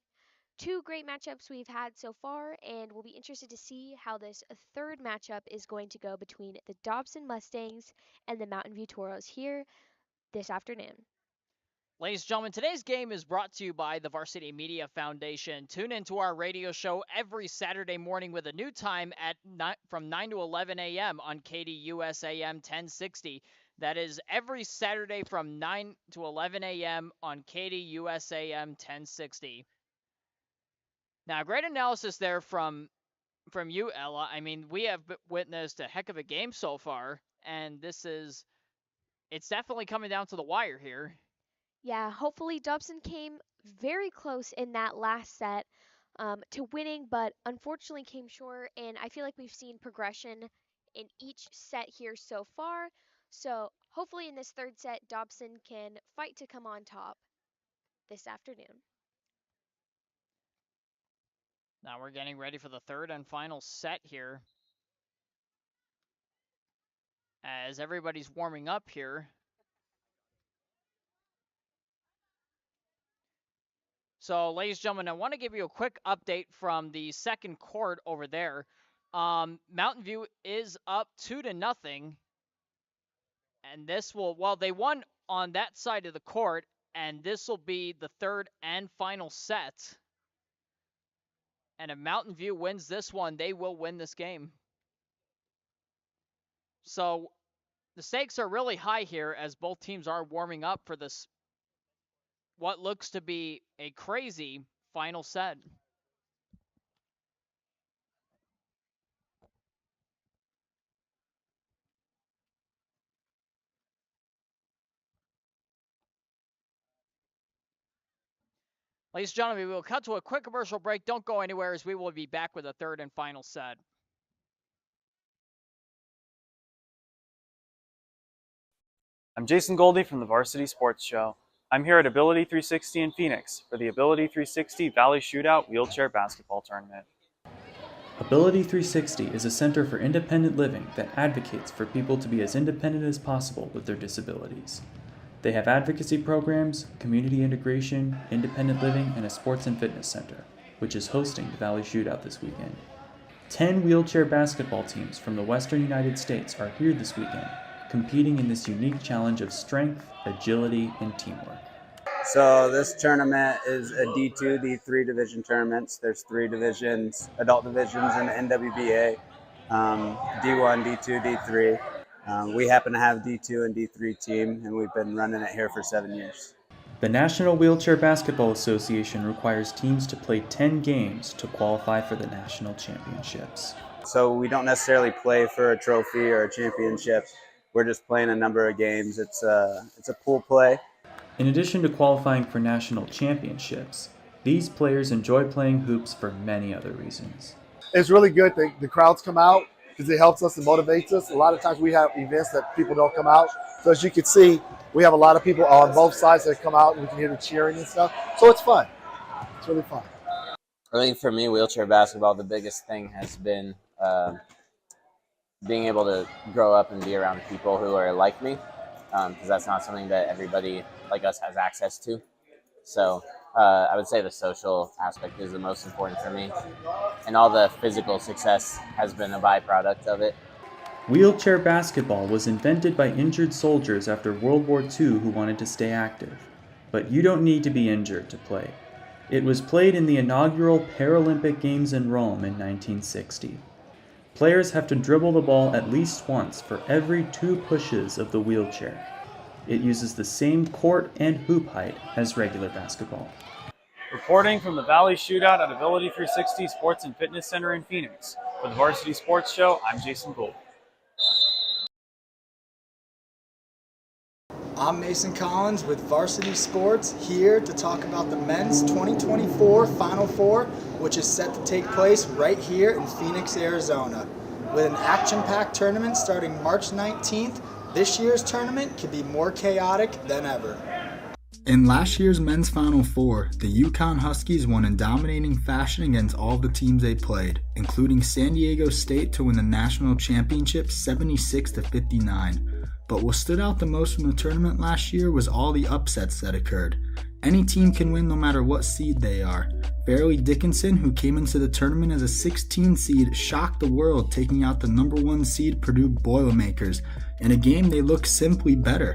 Speaker 5: Two great matchups we've had so far, and we'll be interested to see how this third matchup is going to go between the Dobson Mustangs and the Mountain View Toros here this afternoon.
Speaker 4: Ladies and gentlemen, today's game is brought to you by the Varsity Media Foundation. Tune into our radio show every Saturday morning with a new time from 9 to 11 a.m. on KDUS AM 1060. That is every Saturday from 9 to 11 a.m. on KDUS AM 1060. Now, great analysis there from you, Ella. I mean, we have witnessed a heck of a game so far, and it's definitely coming down to the wire here.
Speaker 5: Yeah, hopefully Dobson came very close in that last set to winning, but unfortunately came short, and I feel like we've seen progression in each set here so far. So hopefully in this third set, Dobson can fight to come on top this afternoon.
Speaker 4: Now we're getting ready for the third and final set here. As everybody's warming up here. So, ladies and gentlemen, I want to give you a quick update from the second court over there. Mountain View is up 2-0. And this they won on that side of the court, and this will be the third and final set. And if Mountain View wins this one, they will win this game. So the stakes are really high here as both teams are warming up for this, what looks to be a crazy final set. Ladies and gentlemen, we will cut to a quick commercial break. Don't go anywhere as we will be back with a third and final set.
Speaker 23: I'm Jason Goldie from the Varsity Sports Show. I'm here at Ability 360 in Phoenix for the Ability 360 Valley Shootout Wheelchair Basketball Tournament.
Speaker 24: Ability 360 is a center for independent living that advocates for people to be as independent as possible with their disabilities. They have advocacy programs, community integration, independent living, and a sports and fitness center, which is hosting the Valley Shootout this weekend. 10 wheelchair basketball teams from the Western United States are here this weekend, competing in this unique challenge of strength, agility, and teamwork.
Speaker 25: So this tournament is a D2, D3 division tournaments. There's 3 divisions, adult divisions in the NWBA, D1, D2, D3. We happen to have D2 and D3 team, and we've been running it here for 7 years.
Speaker 24: The National Wheelchair Basketball Association requires teams to play 10 games to qualify for the national championships.
Speaker 25: So we don't necessarily play for a trophy or a championship. We're just playing a number of games. It's a pool play.
Speaker 24: In addition to qualifying for national championships, these players enjoy playing hoops for many other reasons.
Speaker 6: It's really good that the crowds come out because it helps us and motivates us. A lot of times we have events that people don't come out. So as you can see, we have a lot of people on both sides that come out and we can hear the cheering and stuff. So it's fun. It's really fun.
Speaker 10: I think for me, wheelchair basketball, the biggest thing has been being able to grow up and be around people who are like me, because that's not something that everybody like us has access to. So I would say the social aspect is the most important for me, and all the physical success has been a byproduct of it.
Speaker 24: Wheelchair basketball was invented by injured soldiers after World War II who wanted to stay active. But you don't need to be injured to play. It was played in the inaugural Paralympic Games in Rome in 1960. Players have to dribble the ball at least once for every 2 pushes of the wheelchair. It uses the same court and hoop height as regular basketball.
Speaker 23: Reporting from the Valley Shootout at Ability 360 Sports and Fitness Center in Phoenix. For the Varsity Sports Show, I'm Jason Gould.
Speaker 7: I'm Mason Collins with Varsity Sports, here to talk about the men's 2024 Final Four, which is set to take place right here in Phoenix, Arizona. With an action-packed tournament starting March 19th, this year's tournament could be more chaotic than ever. In last year's men's Final Four, the UConn Huskies won in dominating fashion against all the teams they played, including San Diego State to win the national championship 76-59. But what stood out the most from the tournament last year was all the upsets that occurred. Any team can win no matter what seed they are. Fairleigh Dickinson, who came into the tournament as a 16 seed, shocked the world, taking out the number 1 seed Purdue Boilermakers in a game they looked simply better.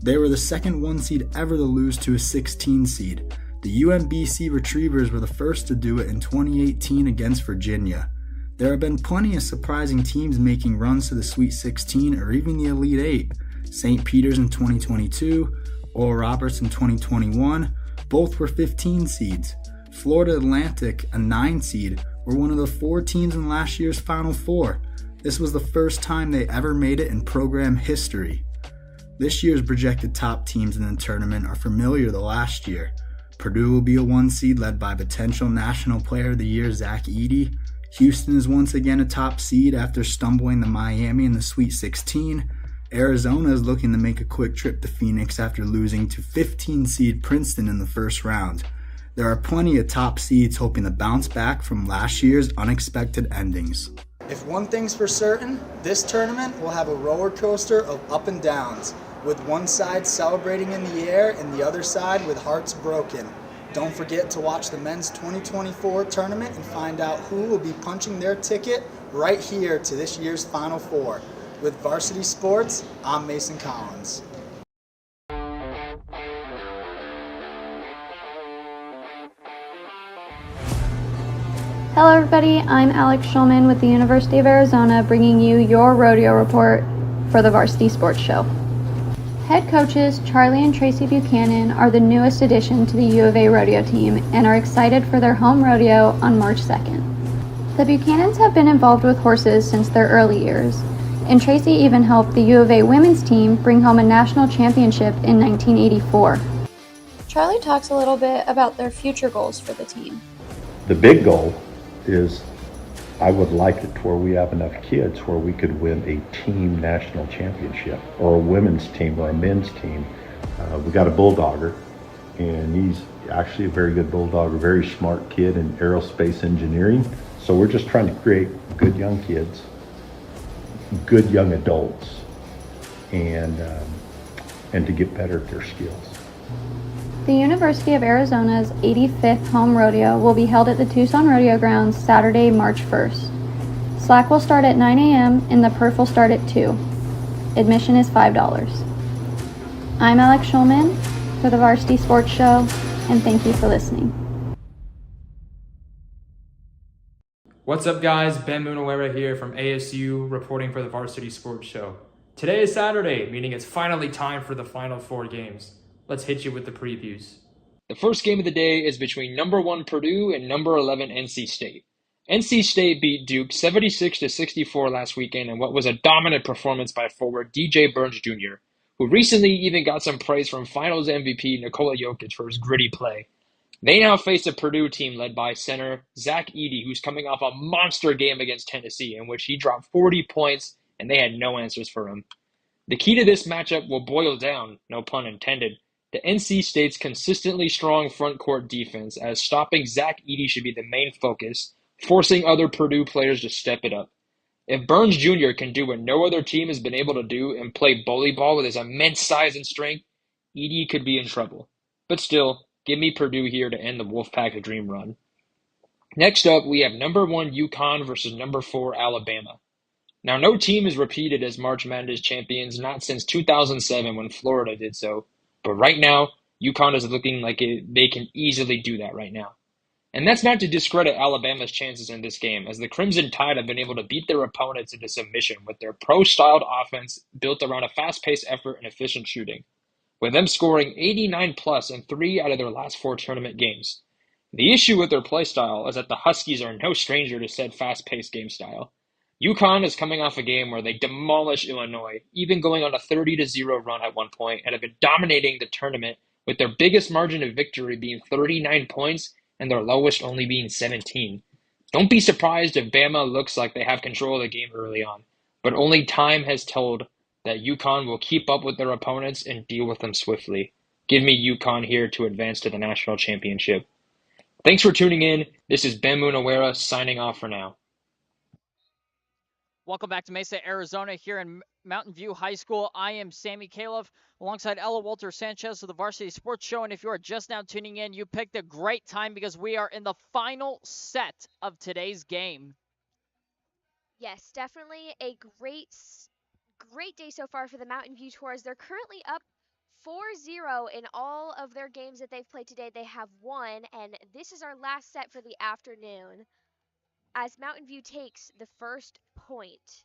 Speaker 7: They were the second 1 seed ever to lose to a 16 seed. The UMBC Retrievers were the first to do it in 2018 against Virginia. There have been plenty of surprising teams making runs to the Sweet 16 or even the Elite 8. St. Peter's in 2022, Oral Roberts in 2021, both were 15 seeds. Florida Atlantic, a 9 seed, were one of the 4 teams in last year's Final Four. This was the first time they ever made it in program history. This year's projected top teams in the tournament are familiar to last year. Purdue will be a 1 seed led by potential National Player of the Year Zach Edey. Houston is once again a top seed after stumbling to Miami in the Sweet 16. Arizona is looking to make a quick trip to Phoenix after losing to 15 seed Princeton in the first round. There are plenty of top seeds hoping to bounce back from last year's unexpected endings. If one thing's for certain, this tournament will have a roller coaster of up and downs, with one side celebrating in the air and the other side with hearts broken. Don't forget to watch the men's 2024 tournament and find out who will be punching their ticket right here to this year's Final Four. With Varsity Sports, I'm Mason Collins.
Speaker 8: Hello everybody, I'm Alex Schulman with the University of Arizona, bringing you your rodeo report for the Varsity Sports Show. Head coaches Charlie and Tracy Buchanan are the newest addition to the U of A rodeo team and are excited for their home rodeo on March 2nd. The Buchanans have been involved with horses since their early years, and Tracy even helped the U of A women's team bring home a national championship in 1984. Charlie talks a little bit about their future goals for the team.
Speaker 9: The big goal is I would like it to where we have enough kids where we could win a team national championship, or a women's team or a men's team. We got a bulldogger, and he's actually a very good bulldog, a very smart kid in aerospace engineering. So we're just trying to create good young kids, good young adults, and to get better at their skills.
Speaker 8: The University of Arizona's 85th home rodeo will be held at the Tucson Rodeo Grounds Saturday, March 1st. Slack will start at 9 a.m. and the perf will start at 2. Admission is $5. I'm Alex Schulman for the Varsity Sports Show, and thank you for listening.
Speaker 11: What's up guys, Ben Munawera here from ASU reporting for the Varsity Sports Show. Today is Saturday, meaning it's finally time for the Final Four games. Let's hit you with the previews.
Speaker 2: The first game of the day is between number 1 Purdue and number 11 NC State. NC State beat Duke 76-64 last weekend in what was a dominant performance by forward DJ Burns Jr., who recently even got some praise from Finals MVP Nikola Jokic for his gritty play. They now face a Purdue team led by center Zach Edey, who's coming off a monster game against Tennessee in which he dropped 40 points and they had no answers for him. The key to this matchup will boil down, no pun intended, to NC State's consistently strong front court defense, as stopping Zach Edey should be the main focus, forcing other Purdue players to step it up. If Burns Jr. can do what no other team has been able to do and play bully ball with his immense size and strength, Edey could be in trouble. But still, give me Purdue here to end the Wolfpack dream run. Next up, we have number 1 UConn versus number 4 Alabama. Now, no team has repeated as March Madness champions, not since 2007 when Florida did so. But right now, UConn is looking like they can easily do that right now. And that's not to discredit Alabama's chances in this game, as the Crimson Tide have been able to beat their opponents into submission with their pro-styled offense built around a fast-paced effort and efficient shooting, with them scoring 89 plus in 3 out of their last 4 tournament games. The issue with their play style is that the Huskies are no stranger to said fast-paced game style. UConn is coming off a game where they demolished Illinois, even going on a 30-0 run at one point, and have been dominating the tournament with their biggest margin of victory being 39 points and their lowest only being 17. Don't be surprised if Bama looks like they have control of the game early on, but only time has told that UConn will keep up with their opponents and deal with them swiftly. Give me UConn here to advance to the national championship. Thanks for tuning in. This is Ben Munawera signing off for now.
Speaker 4: Welcome back to Mesa, Arizona, here in Mountain View High School. I am Sammy Califf, alongside Ella Walter Sanchez of the Varsity Sports Show. And if you are just now tuning in, you picked a great time because we are in the final set of today's game.
Speaker 5: Yes, definitely a great day so far for the Mountain View Tours. They're currently up 4-0 in all of their games that they've played today. They have won, and this is our last set for the afternoon, as Mountain View takes the first point.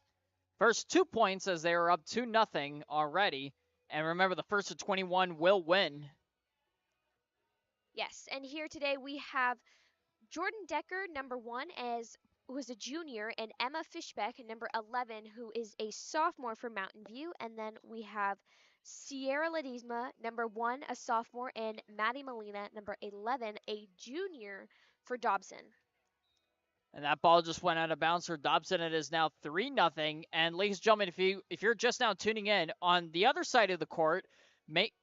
Speaker 4: First 2 points, as they are up 2-0 already. And remember, the first of 21 will win.
Speaker 5: Yes, and here today we have Jordan Decker, number 1, who is a junior, and Emma Fishbeck, number 11, who is a sophomore for Mountain View. And then we have Sierra Ledesma, number 1, a sophomore, and Maddie Molina, number 11, a junior for Dobson.
Speaker 4: And that ball just went out of bounds for Dobson. It is now 3-0. And ladies and gentlemen, if you're just now tuning in, on the other side of the court,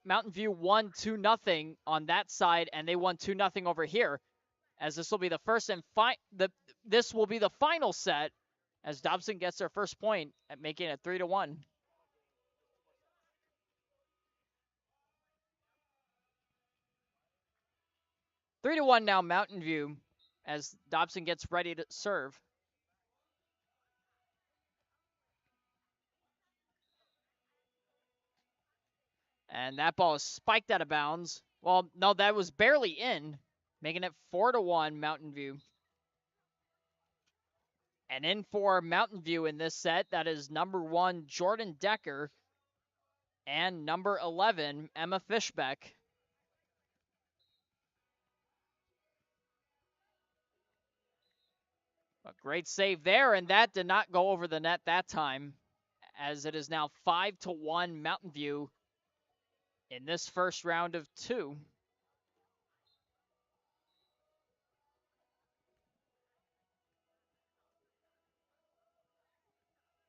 Speaker 4: Mountain View won 2-0 on that side, and they won 2-0 over here. As this will be the first and this will be the final set, as Dobson gets their first point at making it 3-1. Three to 1 now, Mountain View, as Dobson gets ready to serve. And that ball is spiked out of bounds. Well, no, that was barely in, making it 4-1 Mountain View. And in for Mountain View in this set, that is number 1, Jordan Decker, and number 11, Emma Fishbeck. A great save there, and that did not go over the net that time, as it is now 5-1 Mountain View in this first round of 2.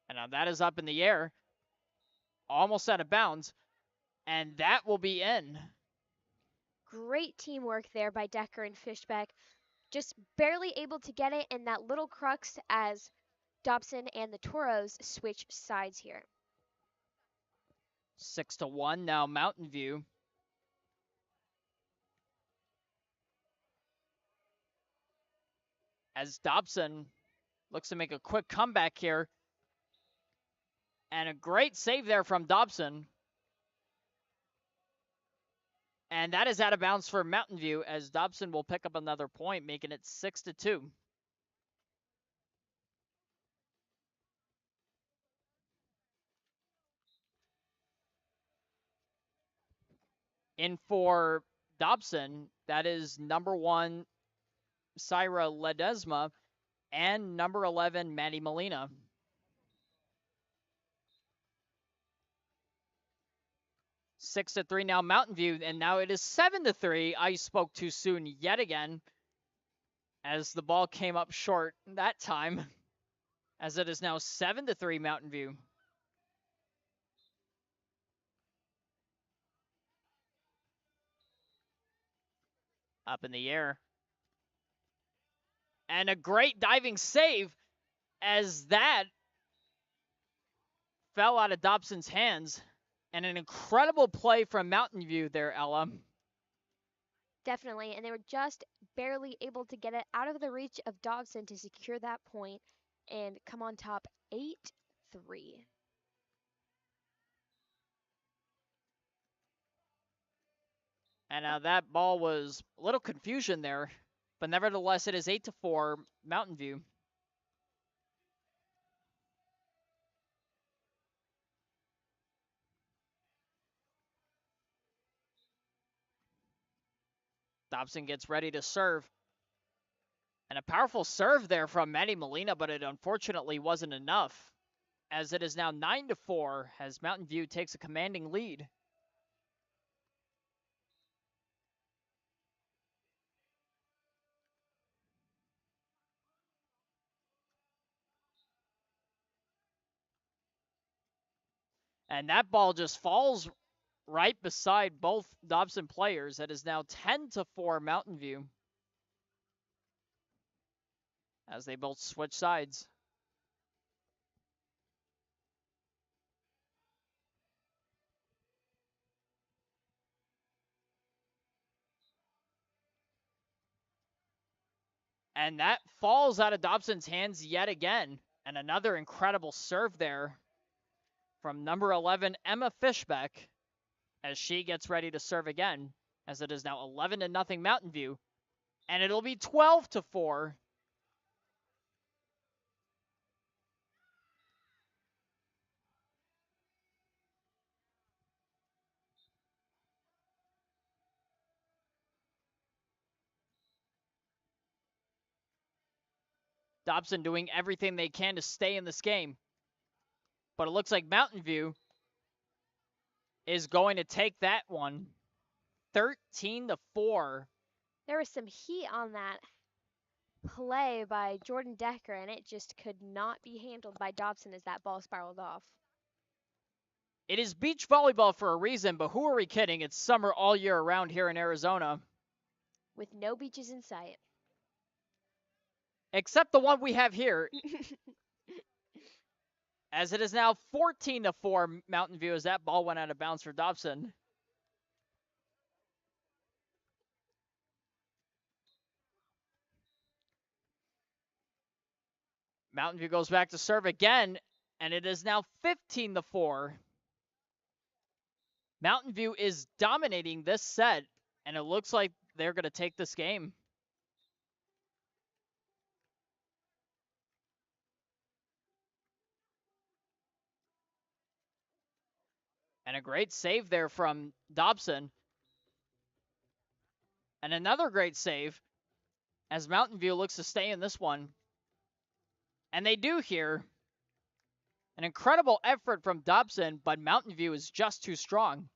Speaker 4: And now that is up in the air, almost out of bounds, and that will be in.
Speaker 5: Great teamwork there by Decker and Fishbeck. Just barely able to get it in that little crux as Dobson and the Toros switch sides here.
Speaker 4: 6-1 now Mountain View. As Dobson looks to make a quick comeback here. And a great save there from Dobson. And that is out of bounds for Mountain View, as Dobson will pick up another point, making it 6-2. In for Dobson, that is number 1, Sierra Ledesma, and number 11, Maddie Molina. 6-3 now Mountain View, and now it is 7-3. I spoke too soon yet again, as the ball came up short that time, as it is now 7-3 Mountain View. Up in the air. And a great diving save, as that fell out of Dobson's hands. And an incredible play from Mountain View there, Ella.
Speaker 5: Definitely, and they were just barely able to get it out of the reach of Dobson to secure that point and come on top 8-3.
Speaker 4: And that ball was a little confusion there, But nevertheless, it is 8-4 Mountain View. Dobson gets ready to serve. And a powerful serve there from Maddie Molina, but it unfortunately wasn't enough, as it is now 9-4 as Mountain View takes a commanding lead. And that ball just falls right beside both Dobson players. It is now 10-4 Mountain View as they both switch sides. And that falls out of Dobson's hands yet again. And another incredible serve there from number 11, Emma Fishbeck, as she gets ready to serve again, as it is now 11-0 Mountain View. And it'll be 12-4. Dobson doing everything they can to stay in this game. But it looks like Mountain View is going to take that one 13-4.
Speaker 5: There was some heat on that play by Jordan Decker, and it just could not be handled by Dobson as that ball spiraled off.
Speaker 4: It is beach volleyball for a reason, but who are we kidding? It's summer all year around here in Arizona.
Speaker 5: With no beaches in sight.
Speaker 4: Except the one we have here. As it is now 14-4 Mountain View as that ball went out of bounds for Dobson. Mountain View goes back to serve again, and it is now 15-4. Mountain View is dominating this set, and it looks like they're going to take this game. And a great save there from Dobson. And another great save as Mountain View looks to stay in this one. And they do here. An incredible effort from Dobson, but Mountain View is just too strong.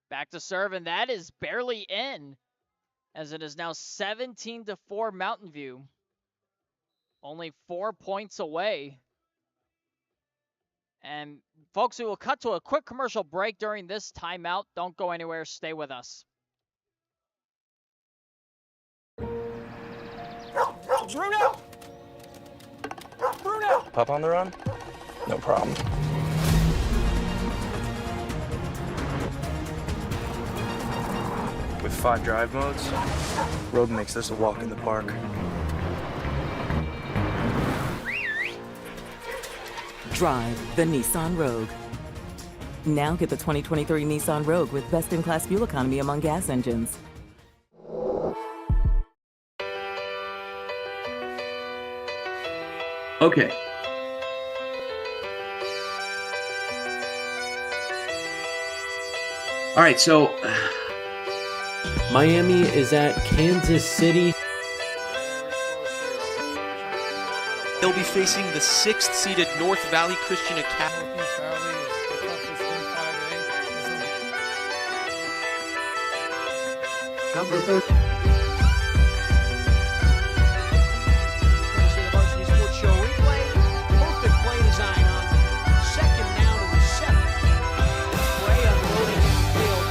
Speaker 4: Back to serve, and that is barely in, as it is now 17-4 Mountain View. Only 4 points away. And folks, we will cut to a quick commercial break during this timeout. Don't go anywhere. Stay with us.
Speaker 14: Bruno! Bruno! Pup on the run? No problem. With 5 drive modes, Rogue makes this a walk in the park.
Speaker 16: Drive the Nissan Rogue. Now get the 2023 Nissan Rogue with best-in-class fuel economy among gas engines.
Speaker 20: Okay. All right, so
Speaker 21: Miami is at Kansas City.
Speaker 22: They'll be facing the 6th seeded North Valley Christian Academy.
Speaker 20: Number 13.
Speaker 17: Varsity Sports Show replay. Perfect play design on second down and 7. Bray unloading downfield.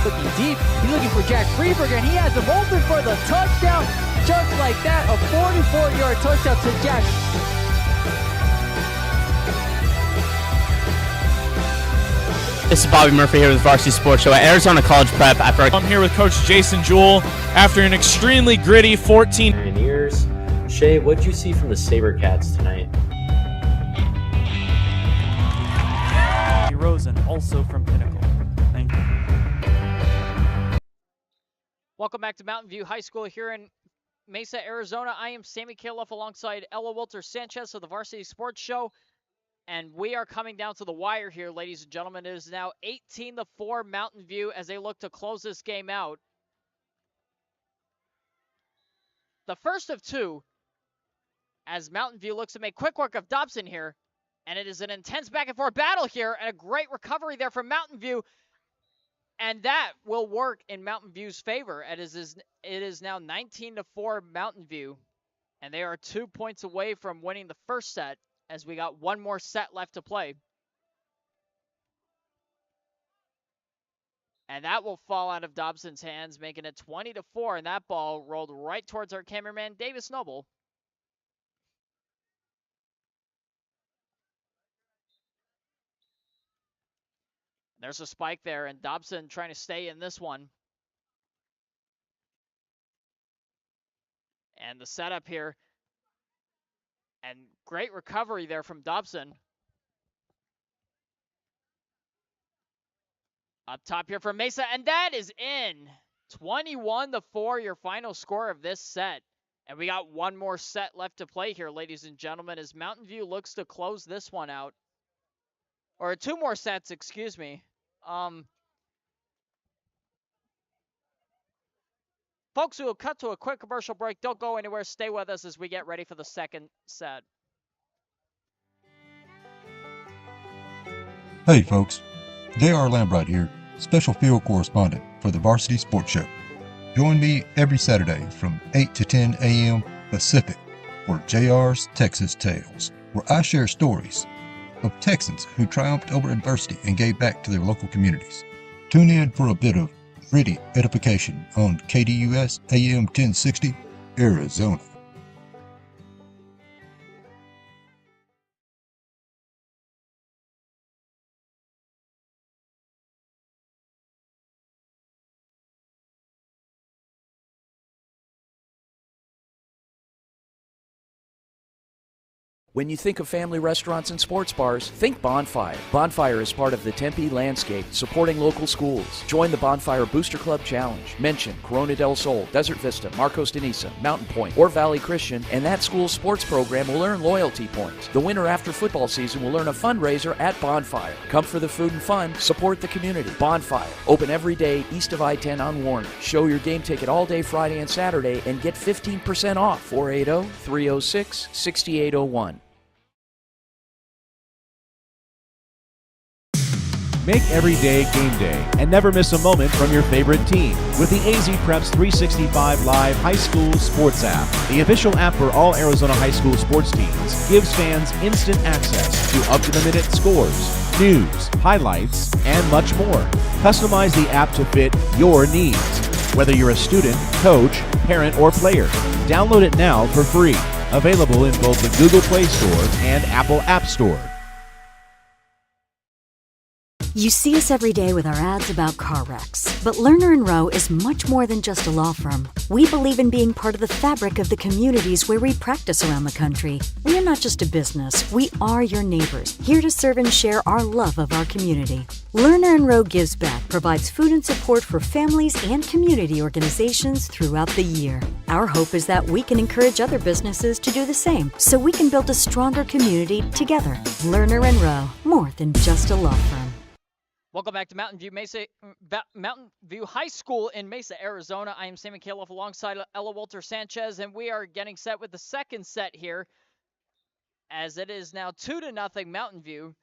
Speaker 4: Looking deep. He's looking for Jack Freeberger, and he has him open for the touchdown. Just like that, a 44-yard touchdown to Jack.
Speaker 3: This is Bobby Murphy here with Varsity Sports Show at Arizona College Prep.
Speaker 18: I'm here with Coach Jason Jewell after an extremely gritty 14
Speaker 24: years.
Speaker 21: Shay, what did you see from the SaberCats tonight?
Speaker 24: Rosen, also from Pinnacle. Thank you.
Speaker 4: Welcome back to Mountain View High School here in Mesa, Arizona. I am Sammy Kaloff alongside Ella Walter Sanchez of the Varsity Sports Show. And we are coming down to the wire here, ladies and gentlemen. It is now 18-4 Mountain View as they look to close this game out. The first of two, as Mountain View looks to make quick work of Dobson here. And it is an intense back-and-forth battle here, and a great recovery there from Mountain View. And that will work in Mountain View's favor. It is now 19-4 Mountain View. And they are 2 points away from winning the first set, as we got one more set left to play. And that will fall out of Dobson's hands, making it 20-4. And that ball rolled right towards our cameraman, Davis Noble. There's a spike there, and Dobson trying to stay in this one. And the setup here. And great recovery there from Dobson. Up top here for Mesa, and that is in. 21-4, your final score of this set. And we got one more set left to play here, ladies and gentlemen, as Mountain View looks to close this one out. Or two more sets, excuse me. Folks, we will cut to a quick commercial break. Don't go anywhere. Stay with us as we get ready for the second set.
Speaker 12: Hey, folks. J.R. Lambright here, special field correspondent for the Varsity Sports Show. Join me every Saturday from 8 to 10 a.m. Pacific for JR's Texas Tales, where I share stories of Texans who triumphed over adversity and gave back to their local communities. Tune in for a bit of gritty edification on KDUS AM 1060, Arizona.
Speaker 1: When you think of family restaurants and sports bars, think Bonfire. Bonfire is part of the Tempe landscape, supporting local schools. Join the Bonfire Booster Club Challenge. Mention Corona del Sol, Desert Vista, Marcos de Niza, Mountain Point, or Valley Christian, and that school's sports program will earn loyalty points. The winner after football season will earn a fundraiser at Bonfire. Come for the food and fun, support the community. Bonfire, open every day east of I-10 on Warner. Show your game ticket all day Friday and Saturday and get 15% off. 480-306-6801.
Speaker 13: Make every day game day and never miss a moment from your favorite team with the AZ Preps 365 Live High School Sports app. The official app for all Arizona high school sports teams gives fans instant access to up-to-the-minute scores, news, highlights, and much more. Customize the app to fit your needs, whether you're a student, coach, parent, or player. Download it now for free. Available in both the Google Play Store and Apple App Store.
Speaker 15: You see us every day with our ads about car wrecks. But Lerner & Rowe is much more than just a law firm. We believe in being part of the fabric of the communities where we practice around the country. We are not just a business. We are your neighbors, here to serve and share our love of our community. Lerner & Rowe Gives Back provides food and support for families and community organizations throughout the year. Our hope is that we can encourage other businesses to do the same, so we can build a stronger community together. Lerner & Rowe, more than just a law firm.
Speaker 4: Welcome back to Mountain View High School in Mesa, Arizona. I am Sammy Kaloff alongside Ella Walter Sanchez, and we are getting set with the second set here, as it is now 2-0 Mountain View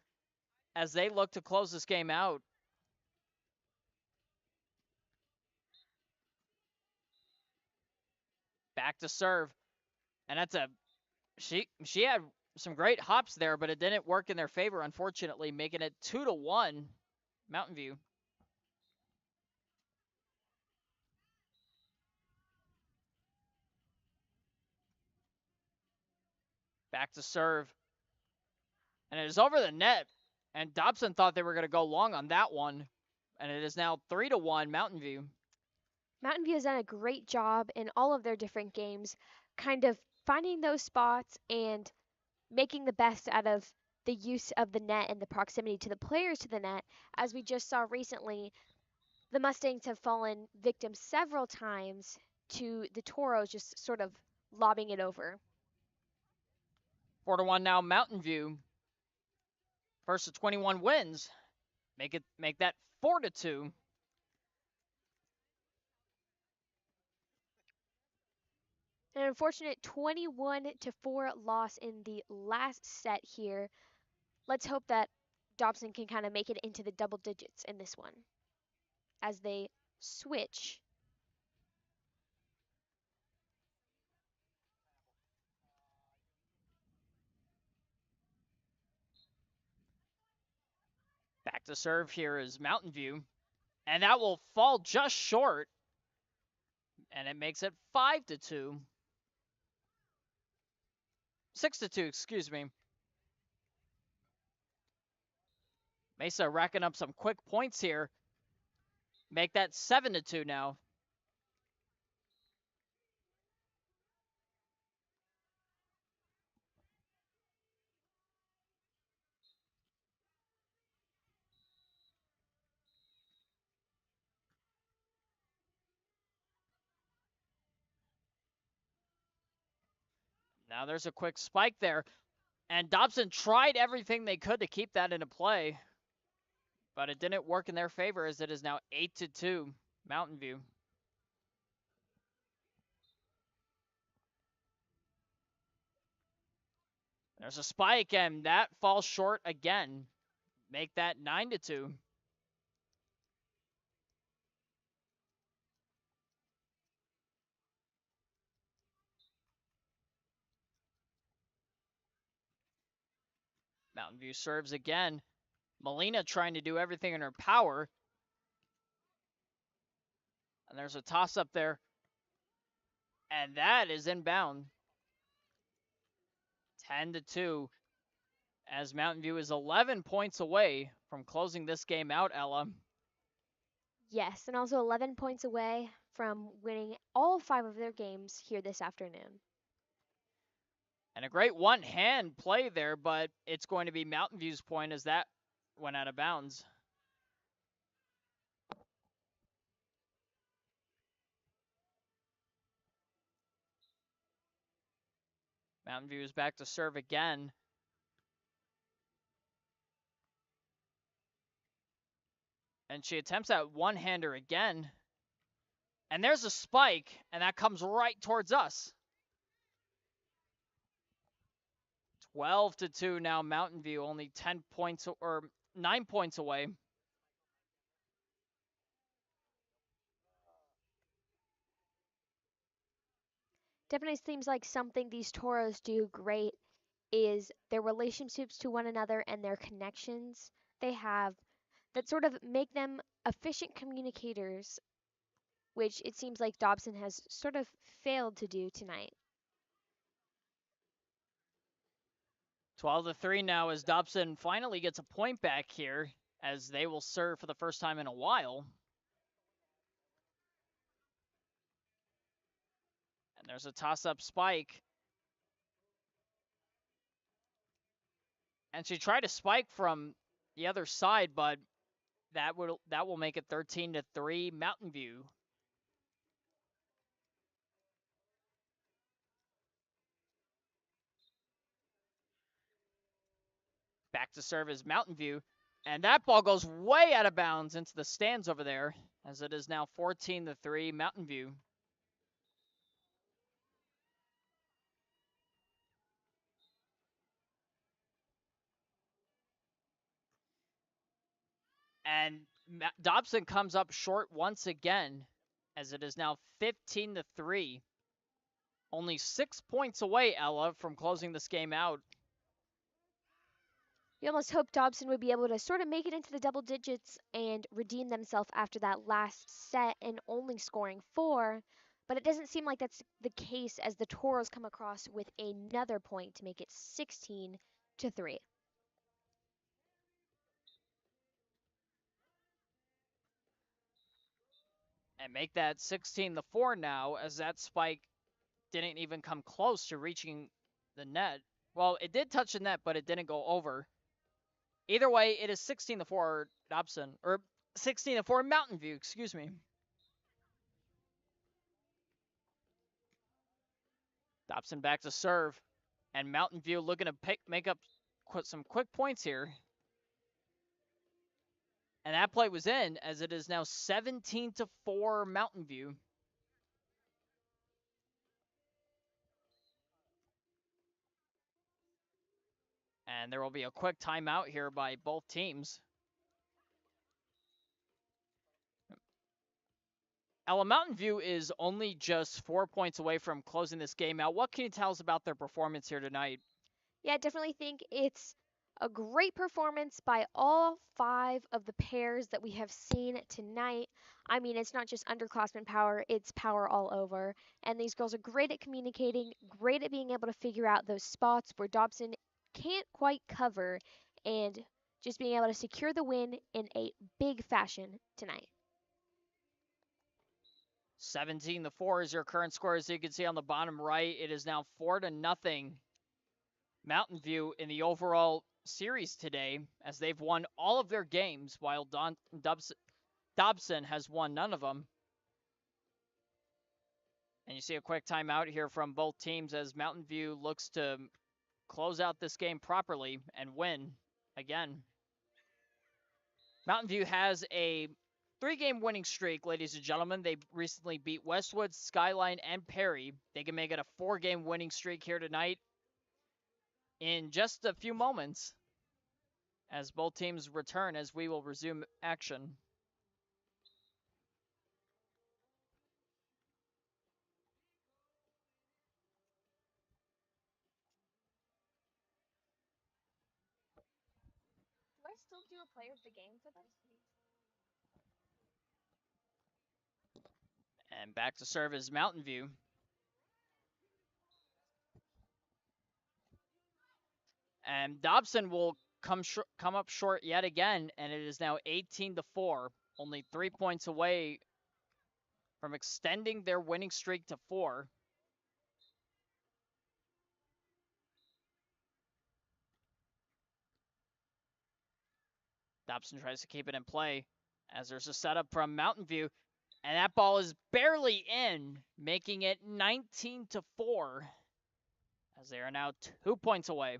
Speaker 4: as they look to close this game out. Back to serve, and that's she had some great hops there, but it didn't work in their favor, unfortunately, making it 2-1. Mountain View. Back to serve. And it is over the net. And Dobson thought they were going to go long on that one. And it is now 3-1 Mountain View.
Speaker 5: Mountain View has done a great job in all of their different games, kind of finding those spots and making the best out of the use of the net and the proximity to the players to the net. As we just saw recently, the Mustangs have fallen victim several times to the Toros just sort of lobbing it over.
Speaker 4: 4-1 now, Mountain View. First of 21 wins. Make that 4-2.
Speaker 5: An unfortunate 21-4 loss in the last set here. Let's hope that Dobson can kind of make it into the double digits in this one as they switch.
Speaker 4: Back to serve here is Mountain View. And that will fall just short. And it makes it 5-2. 6-2, excuse me. Mesa racking up some quick points here. Make that 7-2 now. Now there's a quick spike there. And Dobson tried everything they could to keep that into play. But it didn't work in their favor as it is now 8-2, Mountain View. There's a spike, and that falls short again. Make that 9-2. Mountain View serves again. Molina trying to do everything in her power. And there's a toss-up there. And that is inbound. 10-2. As Mountain View is 11 points away from closing this game out, Ella.
Speaker 5: Yes, and also 11 points away from winning all 5 of their games here this afternoon.
Speaker 4: And a great one-hand play there, but it's going to be Mountain View's point as that went out of bounds. Mountain View is back to serve again. And she attempts that one-hander again. And there's a spike, and that comes right towards us. 12-2 now, Mountain View, only 10 points or 9 points away.
Speaker 5: Definitely seems like something these Toros do great is their relationships to one another and their connections they have that sort of make them efficient communicators, which it seems like Dobson has sort of failed to do tonight.
Speaker 4: 12-3 now as Dobson finally gets a point back here as they will serve for the first time in a while. And there's a toss-up spike. And she tried to spike from the other side, but that will make it 13-3 Mountain View. Back to serve is Mountain View. And that ball goes way out of bounds into the stands over there, as it is now 14-3 Mountain View. And Dobson comes up short once again, as it is now 15-3. Only 6 points away, Ella, from closing this game out.
Speaker 5: You almost hope Dobson would be able to sort of make it into the double digits and redeem themselves after that last set and only scoring 4, but it doesn't seem like that's the case as the Toros come across with another point to make it 16-3.
Speaker 4: And make that 16-4 now as that spike didn't even come close to reaching the net. Well, it did touch the net, but it didn't go over. Either way, it is 16-4 Dobson, or 16-4 Mountain View, excuse me. Dobson back to serve, and Mountain View looking to make up some quick points here. And that play was in, as it is now 17-4 Mountain View. And there will be a quick timeout here by both teams. Ella, Mountain View is only just 4 points away from closing this game out. What can you tell us about their performance here tonight?
Speaker 5: Yeah, I definitely think it's a great performance by all 5 of the pairs that we have seen tonight. I mean, it's not just underclassmen power, it's power all over. And these girls are great at communicating, great at being able to figure out those spots where Dobson can't quite cover, and just being able to secure the win in a big fashion tonight.
Speaker 4: 17-4 is your current score. As you can see on the bottom right, it is now 4-0 Mountain View in the overall series today, as they've won all of their games, while Dobson has won none of them. And you see a quick timeout here from both teams as Mountain View looks to close out this game properly and win again. Mountain View has a 3-game winning streak, ladies and gentlemen. They recently beat Westwood, Skyline, and Perry. They can make it a 4-game winning streak here tonight in just a few moments as both teams return, as we will resume action.
Speaker 5: Do I still do a player of the game for this?
Speaker 4: And back to serve is Mountain View. And Dobson will come up short yet again, and it is now 18-4, only 3 points away from extending their winning streak to 4. Dobson tries to keep it in play as there's a setup from Mountain View, and that ball is barely in, making it 19-4, as they are now 2 points away.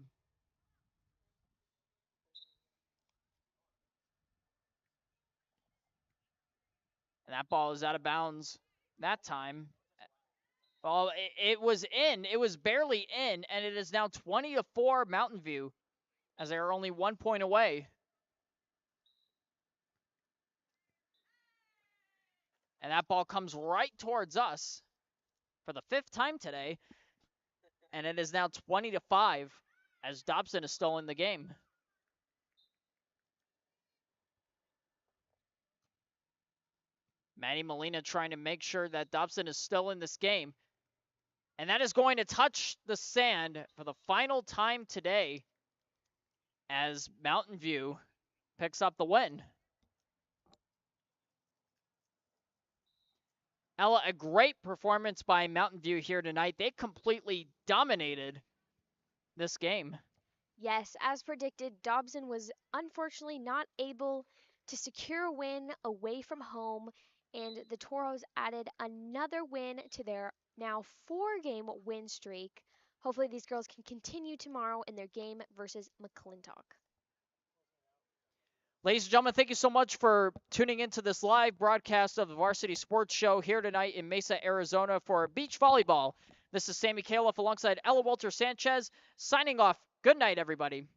Speaker 4: And that ball is out of bounds that time. Well, it was in. It was barely in, and it is now 20-4 Mountain View, as they are only 1 point away. And that ball comes right towards us for the 5th time today, and it is now 20-5, as Dobson has stolen the game. Maddie Molina trying to make sure that Dobson is still in this game. And that is going to touch the sand for the final time today as Mountain View picks up the win. Ella, a great performance by Mountain View here tonight. They completely dominated this game.
Speaker 5: Yes, as predicted, Dobson was unfortunately not able to secure a win away from home, and the Toros added another win to their now 4-game win streak. Hopefully these girls can continue tomorrow in their game versus McClintock.
Speaker 4: Ladies and gentlemen, thank you so much for tuning into this live broadcast of the Varsity Sports Show here tonight in Mesa, Arizona for beach volleyball. This is Sammy Califf alongside Ella Walter Sanchez signing off. Good night, everybody.